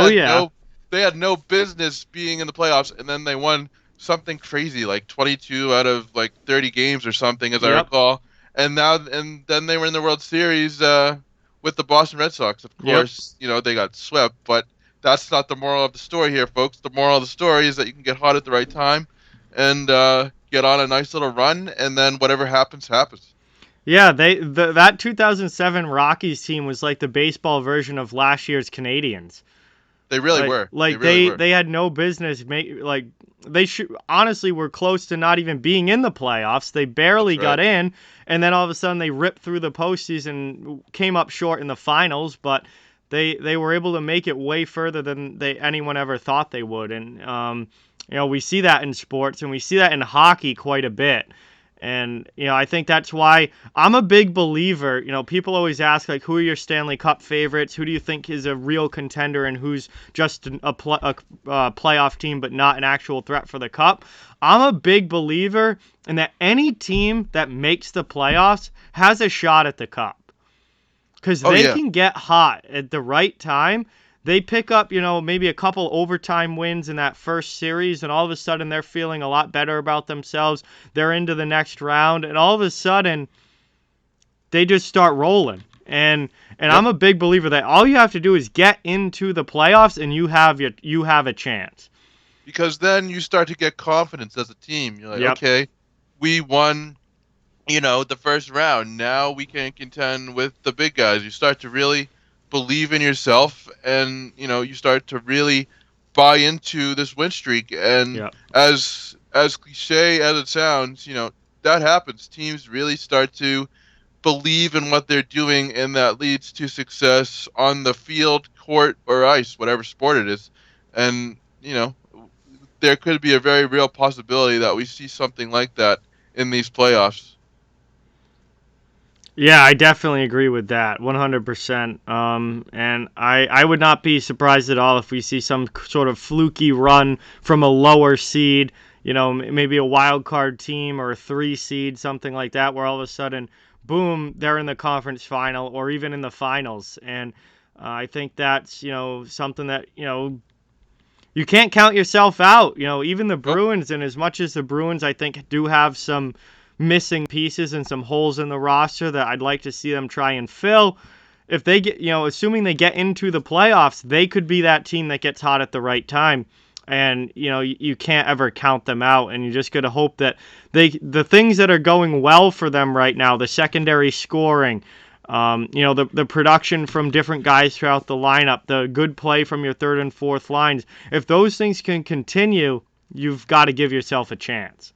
had no business being in the playoffs, and then they won something crazy, like 22 out of like 30 games or something, as I recall. And then they were in the World Series with the Boston Red Sox. Of course, they got swept, but that's not the moral of the story here, folks. The moral of the story is that you can get hot at the right time and get on a nice little run, and then whatever happens, happens. Yeah, that 2007 Rockies team was like the baseball version of last year's Canadians. They really were. Like they had no business they honestly were close to not even being in the playoffs. They barely got in, and then all of a sudden they ripped through the postseason, came up short in the finals, but they were able to make it way further than anyone ever thought they would. And we see that in sports, and we see that in hockey quite a bit. And, I think that's why I'm a big believer. People always ask, like, who are your Stanley Cup favorites? Who do you think is a real contender and who's just a playoff team but not an actual threat for the Cup? I'm a big believer in that any team that makes the playoffs has a shot at the Cup. Because they can get hot at the right time. They pick up, maybe a couple overtime wins in that first series, and all of a sudden they're feeling a lot better about themselves. They're into the next round, and all of a sudden they just start rolling. And I'm a big believer that all you have to do is get into the playoffs, and you have a chance. Because then you start to get confidence as a team. You're like, okay, we won, the first round. Now we can contend with the big guys. You start to really believe in yourself, and you start to really buy into this win streak. And Yeah. as cliche as it sounds, that happens. Teams really start to believe in what they're doing, and that leads to success on the field, court, or ice, whatever sport it is. And, there could be a very real possibility that we see something like that in these playoffs. Yeah, I definitely agree with that, 100%. And I would not be surprised at all if we see some sort of fluky run from a lower seed, maybe a wild card team or a 3 seed, something like that, where all of a sudden, boom, they're in the conference final or even in the finals. And I think that's, something that, you can't count yourself out. Even the Bruins, and as much as the Bruins, I think, do have some missing pieces and some holes in the roster that I'd like to see them try and fill. If they get, assuming they get into the playoffs, they could be that team that gets hot at the right time. And, you can't ever count them out. And you just got to hope that the things that are going well for them right now, the secondary scoring, the production from different guys throughout the lineup, the good play from your third and fourth lines, if those things can continue, you've got to give yourself a chance.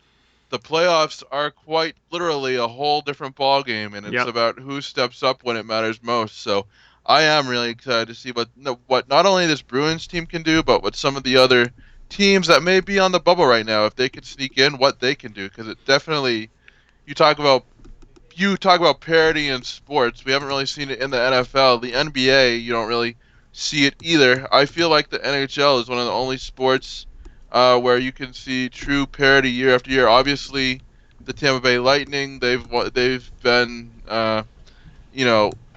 The playoffs are quite literally a whole different ballgame, and it's about who steps up when it matters most. So I am really excited to see what not only this Bruins team can do, but what some of the other teams that may be on the bubble right now, if they can sneak in, what they can do. Because it definitely, you talk about parity in sports. We haven't really seen it in the NFL. The NBA, you don't really see it either. I feel like the NHL is one of the only sports where you can see true parity year after year. Obviously, the Tampa Bay Lightning, they've been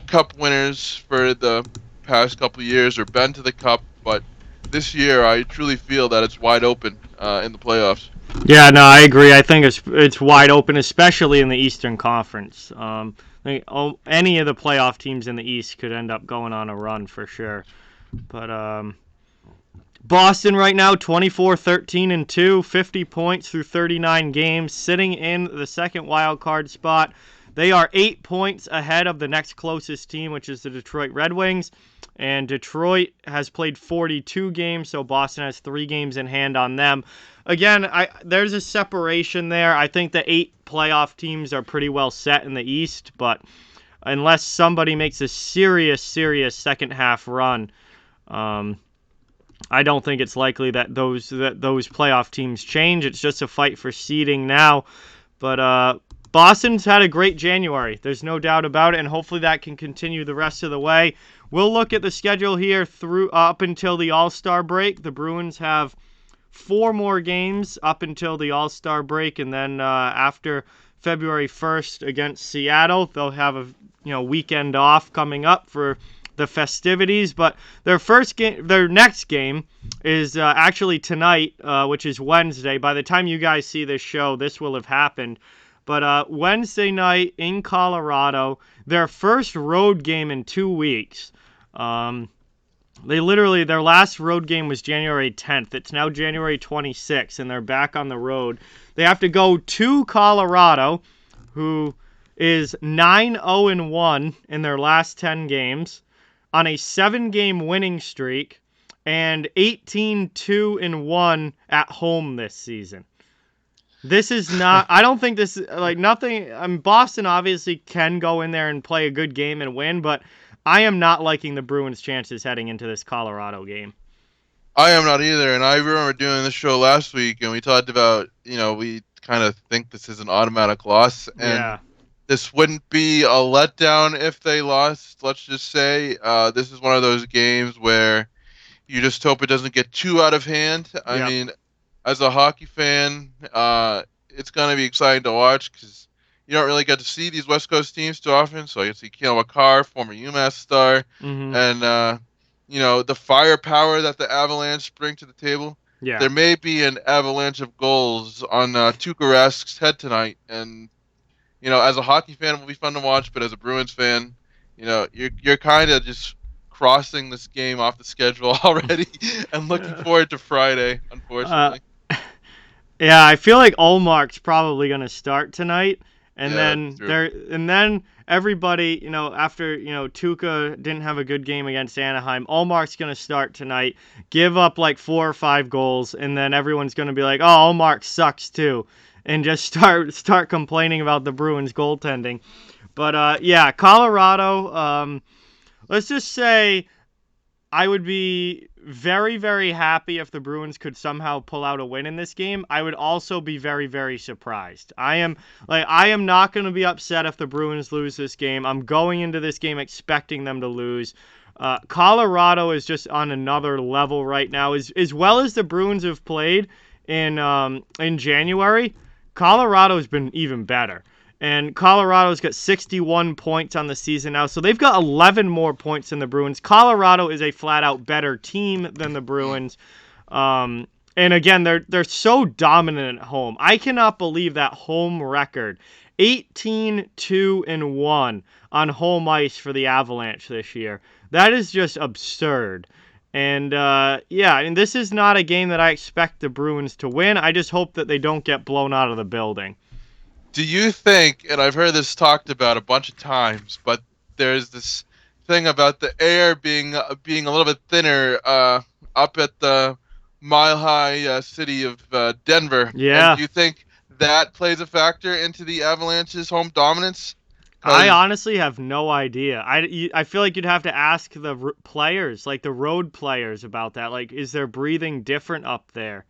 cup winners for the past couple of years, or been to the cup, but this year I truly feel that it's wide open in the playoffs. Yeah, no, I agree. I think it's wide open, especially in the Eastern Conference. Any of the playoff teams in the East could end up going on a run for sure. But Boston right now, 24-13-2, 50 points through 39 games, sitting in the second wild card spot. They are 8 points ahead of the next closest team, which is the Detroit Red Wings. And Detroit has played 42 games, so Boston has 3 games in hand on them. Again, there's a separation there. I think the 8 playoff teams are pretty well set in the East, but unless somebody makes a serious second half run, I don't think it's likely that those playoff teams change. It's just a fight for seeding now. But Boston's had a great January. There's no doubt about it, and hopefully that can continue the rest of the way. We'll look at the schedule here up until the All-Star break. The Bruins have 4 more games up until the All-Star break, and then after February 1st against Seattle, they'll have a weekend off coming up for the festivities. But their next game is actually tonight, which is Wednesday. By the time you guys see this show, this will have happened. But Wednesday night in Colorado, their first road game in 2 weeks. Their last road game was January 10th. It's now January 26th, and they're back on the road. They have to go to Colorado, who is 9-0-1 in their last 10 games, on a 7-game winning streak, and 18-2-1 at home this season. This is not, I don't think this, nothing, Boston obviously can go in there and play a good game and win, but I am not liking the Bruins' chances heading into this Colorado game. I am not either, and I remember doing this show last week, and we talked about, we kind of think this is an automatic loss, and this wouldn't be a letdown if they lost, let's just say. This is one of those games where you just hope it doesn't get too out of hand. I mean, as a hockey fan, it's going to be exciting to watch because you don't really get to see these West Coast teams too often. So I get to see Cale Makar, former UMass star, and the firepower that the Avalanche bring to the table. Yeah. There may be an avalanche of goals on Tuukka Rask's head tonight, and as a hockey fan, it will be fun to watch. But as a Bruins fan, you're kind of just crossing this game off the schedule already and looking forward to Friday, unfortunately. Yeah, I feel like Ullmark's probably going to start tonight, And Yeah, then true. everybody, after, Tuukka didn't have a good game against Anaheim, Ullmark's going to start tonight, give up like 4 or 5 goals, and then everyone's going to be like, "Oh, Ullmark sucks too." And just start complaining about the Bruins goaltending. But yeah, Colorado, let's just say I would be very, very happy if the Bruins could somehow pull out a win in this game. I would also be very, very surprised. I am not going to be upset if the Bruins lose this game. I'm going into this game expecting them to lose. Colorado is just on another level right now. As well as the Bruins have played in January, Colorado's been even better. And Colorado's got 61 points on the season now, so they've got 11 more points than the Bruins. Colorado is a flat-out better team than the Bruins. And again, they're so dominant at home. I cannot believe that home record. 18-2-1 on home ice for the Avalanche this year. That is just absurd. And yeah, and this is not a game that I expect the Bruins to win. I just hope that they don't get blown out of the building. Do you think, and I've heard this talked about a bunch of times, but there's this thing about the air being a little bit thinner up at the mile-high city of Denver. Yeah. And do you think that plays a factor into the Avalanche's home dominance? I honestly have no idea. I feel like you'd have to ask the players, like the road players, about that. Like, is their breathing different up there?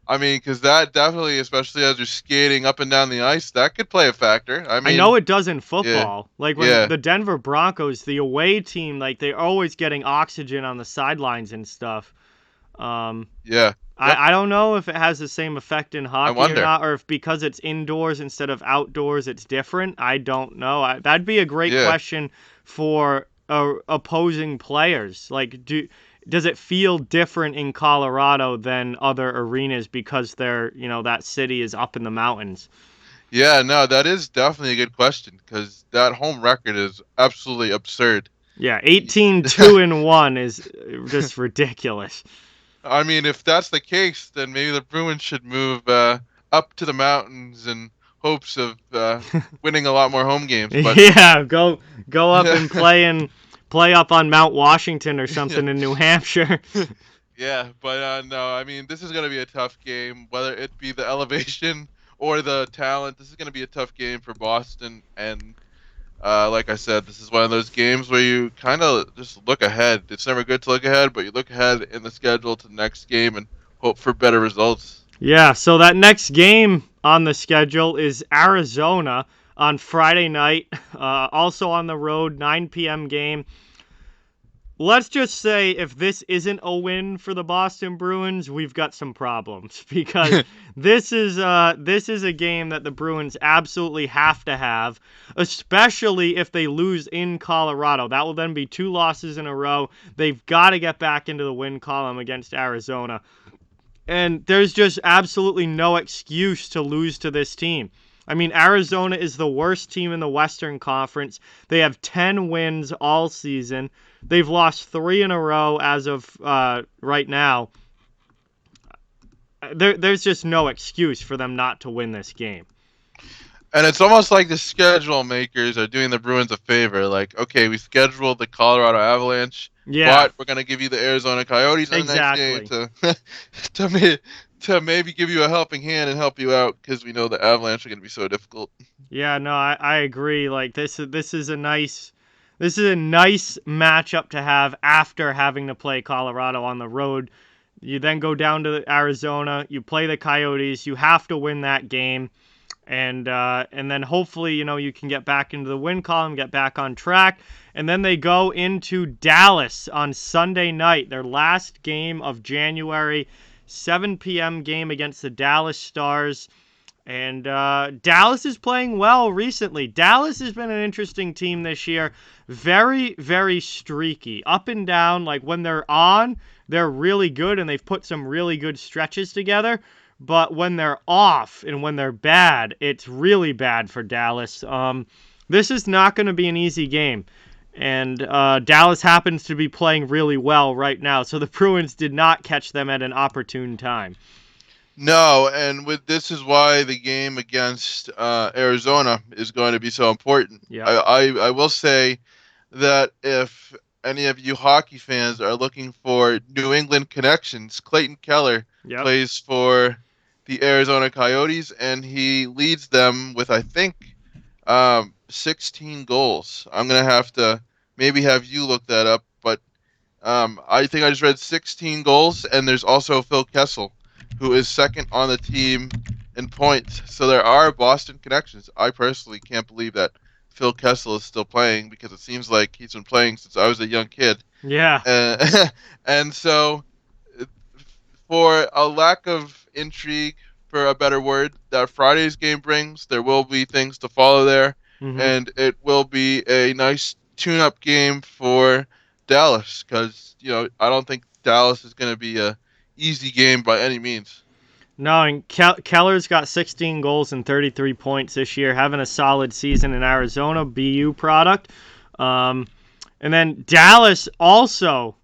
I mean, because that definitely, especially as you're skating up and down the ice, that could play a factor. I know it does in football. Yeah, like when the Denver Broncos, the away team, like they're always getting oxygen on the sidelines and stuff. Yeah. Yep. I don't know if it has the same effect in hockey or not, or if because it's indoors instead of outdoors, it's different. I don't know. That'd be a great question for opposing players. Like, does it feel different in Colorado than other arenas because that city is up in the mountains? Yeah, no, that is definitely a good question because that home record is absolutely absurd. Yeah, 18-2-1 is just ridiculous. I mean, if that's the case, then maybe the Bruins should move up to the mountains in hopes of winning a lot more home games. But yeah, go up and play up on Mount Washington or something in New Hampshire. Yeah, but no, I mean, this is going to be a tough game, whether it be the elevation or the talent. This is going to be a tough game for Boston, and like I said, this is one of those games where you kind of just look ahead. It's never good to look ahead, but you look ahead in the schedule to the next game and hope for better results. Yeah, so that next game on the schedule is Arizona on Friday night, also on the road, 9 p.m. game. Let's just say if this isn't a win for the Boston Bruins, we've got some problems because this is a game that the Bruins absolutely have to have, especially if they lose in Colorado. That will then be 2 losses in a row. They've got to get back into the win column against Arizona. And there's just absolutely no excuse to lose to this team. I mean, Arizona is the worst team in the Western Conference. They have 10 wins all season. They've lost 3 in a row as of right now. There's just no excuse for them not to win this game. And it's almost like the schedule makers are doing the Bruins a favor. Like, okay, we scheduled the Colorado Avalanche, but we're going to give you the Arizona Coyotes in the next game to maybe give you a helping hand and help you out because we know the Avalanche are going to be so difficult. Yeah, no, I agree. Like this is a nice matchup to have after having to play Colorado on the road. You then go down to Arizona, you play the Coyotes, you have to win that game. And then hopefully, you can get back into the win column, get back on track. And then they go into Dallas on Sunday night, their last game of January, 7 p.m. game against the Dallas Stars. And Dallas is playing well recently. Dallas has been an interesting team this year. Very, very streaky. Up and down. Like when they're on, they're really good and they've put some really good stretches together. But when they're off and when they're bad, it's really bad for Dallas. This is not going to be an easy game. And Dallas happens to be playing really well right now. So the Bruins did not catch them at an opportune time. No, and with this is why the game against Arizona is going to be so important. Yep. I will say that if any of you hockey fans are looking for New England connections, Clayton Keller Yep. plays for the Arizona Coyotes, and he leads them with, I think, 16 goals. I'm gonna have to maybe have you look that up, but I think I just read 16 goals, and there's also Phil Kessel, who is second on the team in points. So there are Boston connections. I personally can't believe that Phil Kessel is still playing because it seems like he's been playing since I was a young kid. Yeah. And so, uh, for a lack of intrigue, for a better word, that Friday's game brings, there will be things to follow there, Mm-hmm. and it will be a nice tune-up game for Dallas because I don't think Dallas is going to be a easy game by any means. No, and Keller's got 16 goals and 33 points this year, having a solid season in Arizona, BU product. Um, and then Dallas also.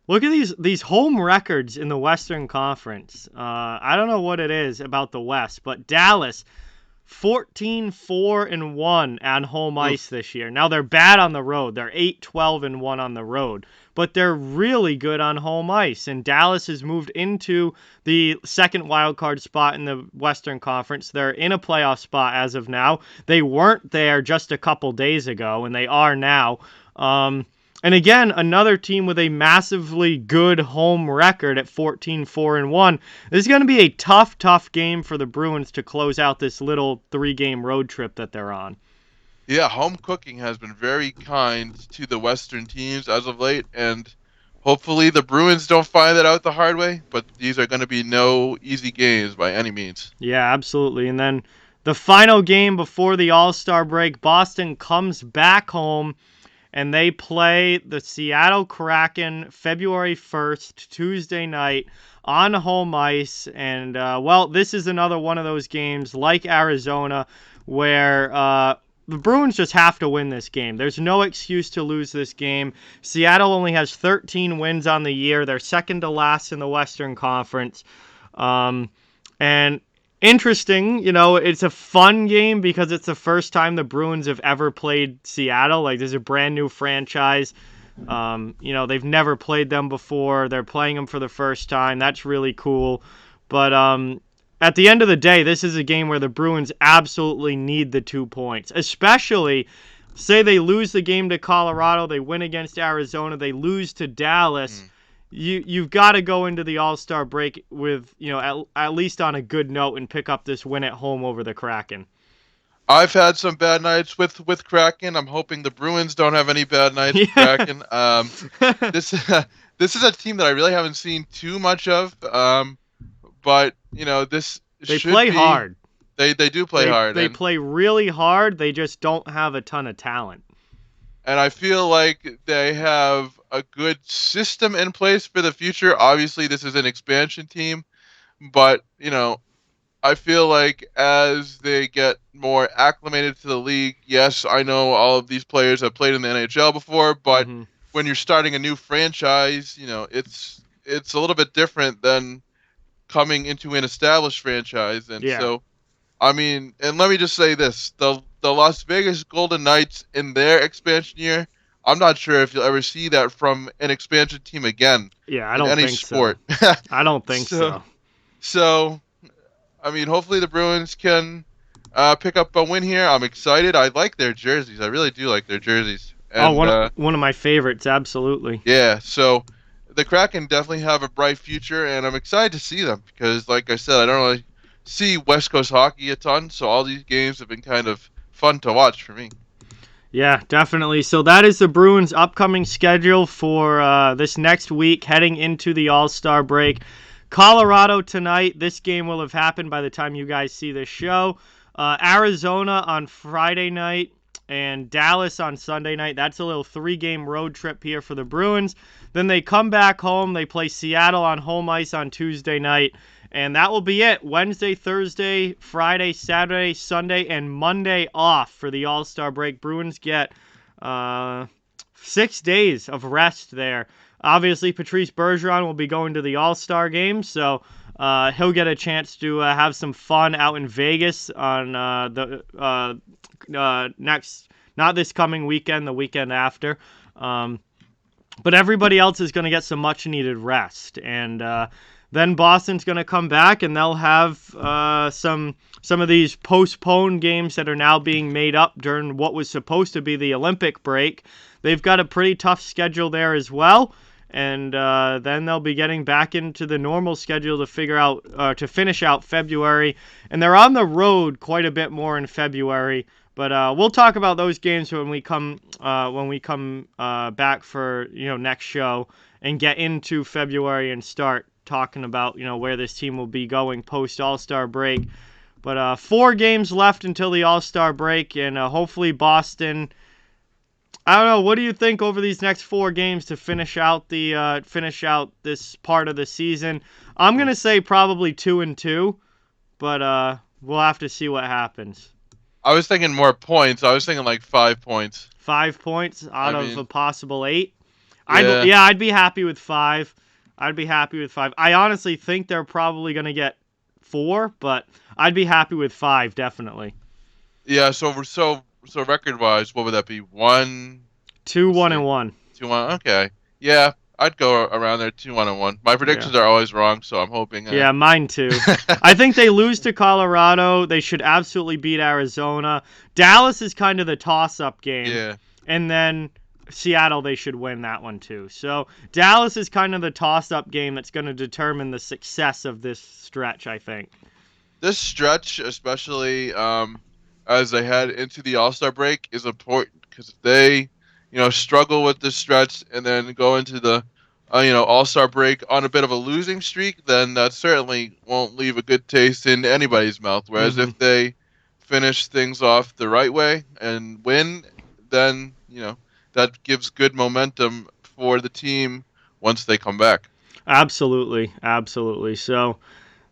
Look at these home records in the Western Conference. I don't know what it is about the West, but Dallas 14-4-1 on home ice Oof. this year. Now they're bad on the road. They're 8-12-1 on the road, but they're really good on home ice. And Dallas has moved into the second wild card spot in the Western Conference. They're in a playoff spot as of now. They weren't there just a couple days ago, and they are now. And again, another team with a massively good home record at 14-4-1. This is going to be a tough, tough game for the Bruins to close out this little 3-game road trip that they're on. Yeah, home cooking has been very kind to the Western teams as of late, and hopefully the Bruins don't find that out the hard way, but these are going to be no easy games by any means. Yeah, absolutely. And then the final game before the All-Star break, Boston comes back home and they play the Seattle Kraken February 1st, Tuesday night, on home ice. And, well, this is another one of those games like Arizona where the Bruins just have to win this game. There's no excuse to lose this game. Seattle only has 13 wins on the year. They're second to last in the Western Conference. And interesting, it's a fun game because it's the first time the Bruins have ever played Seattle. Like, there's a brand new franchise. They've never played them before. They're playing them for the first time. That's really cool. But at the end of the day, this is a game where the Bruins absolutely need the 2 points, especially say they lose the game to Colorado, they win against Arizona, they lose to Dallas. You've got to go into the All-Star break with, at least on a good note and pick up this win at home over the Kraken. I've had some bad nights with Kraken. I'm hoping the Bruins don't have any bad nights with Kraken. This this is a team that I really haven't seen too much of. But this They should play be. hard. They do play hard. They and, play really hard. They just don't have a ton of talent. and I feel like they have a good system in place for the future. Obviously, this is an expansion team, but I feel like as they get more acclimated to the league, yes, I know all of these players have played in the NHL before, but when you're starting a new franchise, it's a little bit different than coming into an established franchise. And Yeah. so, I mean, and let me just say this, the Las Vegas Golden Knights in their expansion year, I'm not sure if you'll ever see that from an expansion team again Yeah, I in don't any think sport. so. I don't think so. So, I mean, hopefully the Bruins can pick up a win here. I'm excited. I like their jerseys. I really do like their jerseys. And, one of my favorites, absolutely. yeah, so the Kraken definitely have a bright future, and I'm excited to see them because, like I said, I don't really see West Coast hockey a ton, so all these games have been kind of fun to watch for me. Yeah, definitely. So that is the Bruins' upcoming schedule for this next week heading into the All-Star break. Colorado tonight. This game will have happened by the time you guys see this show. Arizona on Friday night and Dallas on Sunday night. That's a little 3-game road trip here for the Bruins. Then they come back home. They play Seattle on home ice on Tuesday night. And that will be it. Wednesday, Thursday, Friday, Saturday, Sunday, and Monday off for the All-Star break. Bruins get 6 days of rest there. Obviously, Patrice Bergeron will be going to the All-Star game, so He'll get a chance to have some fun out in Vegas on not this coming weekend, the weekend after. But everybody else is going to get some much-needed rest, and then Boston's going to come back, and they'll have some of these postponed games that are now being made up during what was supposed to be the Olympic break. They've got a pretty tough schedule there as well, and then they'll be getting back into the normal schedule to finish out February, and they're on the road quite a bit more in February. But we'll talk about those games when we come back for next show and get into February and start talking about where this team will be going post All-Star break. But 4 games left until the All-Star break, and hopefully Boston. I don't know. What do you think over these next 4 games to finish out this part of the season? I'm gonna say probably 2-2, but we'll have to see what happens. I was thinking more points. I was thinking like 5 points. 5 points out of a possible 8. Yeah. I'd be happy with 5. I honestly think they're probably gonna get 4, but I'd be happy with 5 definitely. Yeah. So record-wise, what would that be? 1, 2, 1-1. 2-1. Okay. Yeah. I'd go around there 2-1-1. My predictions are always wrong, so I'm hoping. Yeah, mine too. I think they lose to Colorado. They should absolutely beat Arizona. Dallas is kind of the toss-up game. Yeah. And then Seattle, they should win that one too. So Dallas is kind of the toss-up game that's going to determine the success of this stretch, I think. This stretch, especially as they head into the All-Star break, is important because if they struggle with this stretch and then go into the All-Star break on a bit of a losing streak, then that certainly won't leave a good taste in anybody's mouth. Whereas if they finish things off the right way and win, then that gives good momentum for the team once they come back. Absolutely. So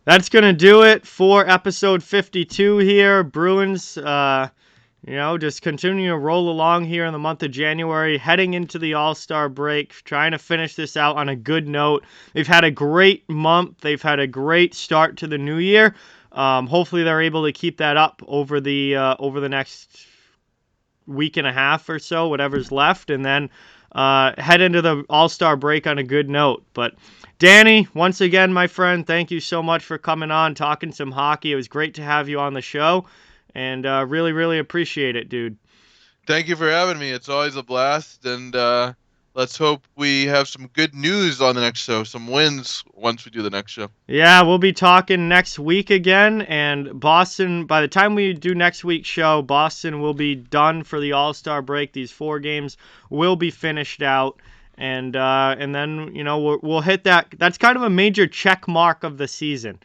that's going to do it for episode 52 here. Bruins, just continue to roll along here in the month of January, heading into the All-Star break, trying to finish this out on a good note. They've had a great month. They've had a great start to the new year. Hopefully they're able to keep that up over the next week and a half or so, whatever's left, and then head into the All-Star break on a good note. But Danny, once again, my friend, thank you so much for coming on, talking some hockey. It was great to have you on the show. And really, really appreciate it, dude. Thank you for having me. It's always a blast. And let's hope we have some good news on the next show, some wins once we do the next show. Yeah, we'll be talking next week again. And Boston, by the time we do next week's show, Boston will be done for the All-Star break. These 4 games will be finished out. And then, we'll hit that. That's kind of a major check mark of the season.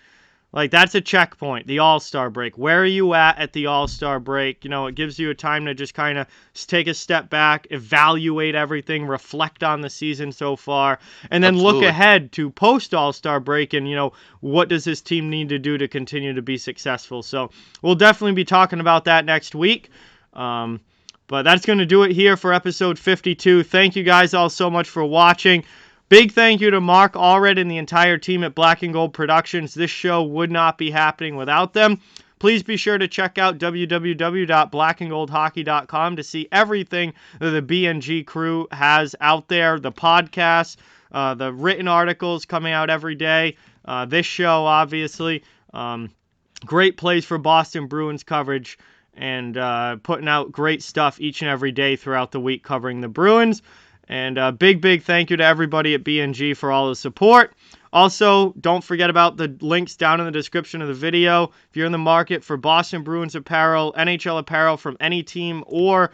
Like, that's a checkpoint, the All-Star break. Where are you at the All-Star break? It gives you a time to just kind of take a step back, evaluate everything, reflect on the season so far, and then look ahead to post-All-Star break and, what does this team need to do to continue to be successful. So we'll definitely be talking about that next week. But that's going to do it here for episode 52. Thank you guys all so much for watching. Big thank you to Mark Allred and the entire team at Black and Gold Productions. This show would not be happening without them. Please be sure to check out www.blackandgoldhockey.com to see everything that the BNG crew has out there. The podcasts, the written articles coming out every day. This show, obviously. Great place for Boston Bruins coverage and putting out great stuff each and every day throughout the week covering the Bruins. And a big thank you to everybody at BNG for all the support. Also, don't forget about the links down in the description of the video. If you're in the market for Boston Bruins apparel, NHL apparel from any team, or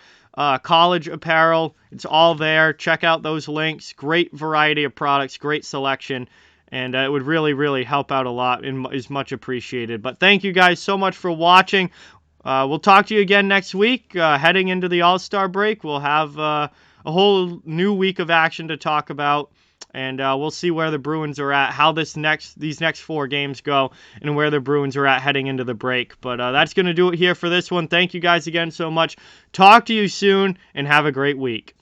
college apparel, it's all there. Check out those links. Great variety of products, great selection, and it would really help out a lot and is much appreciated. But thank you guys so much for watching. We'll talk to you again next week. Heading into the All-Star break, we'll have a whole new week of action to talk about, and we'll see where the Bruins are at, how these next 4 games go, and where the Bruins are at heading into the break. But that's going to do it here for this one. Thank you guys again so much. Talk to you soon, and have a great week.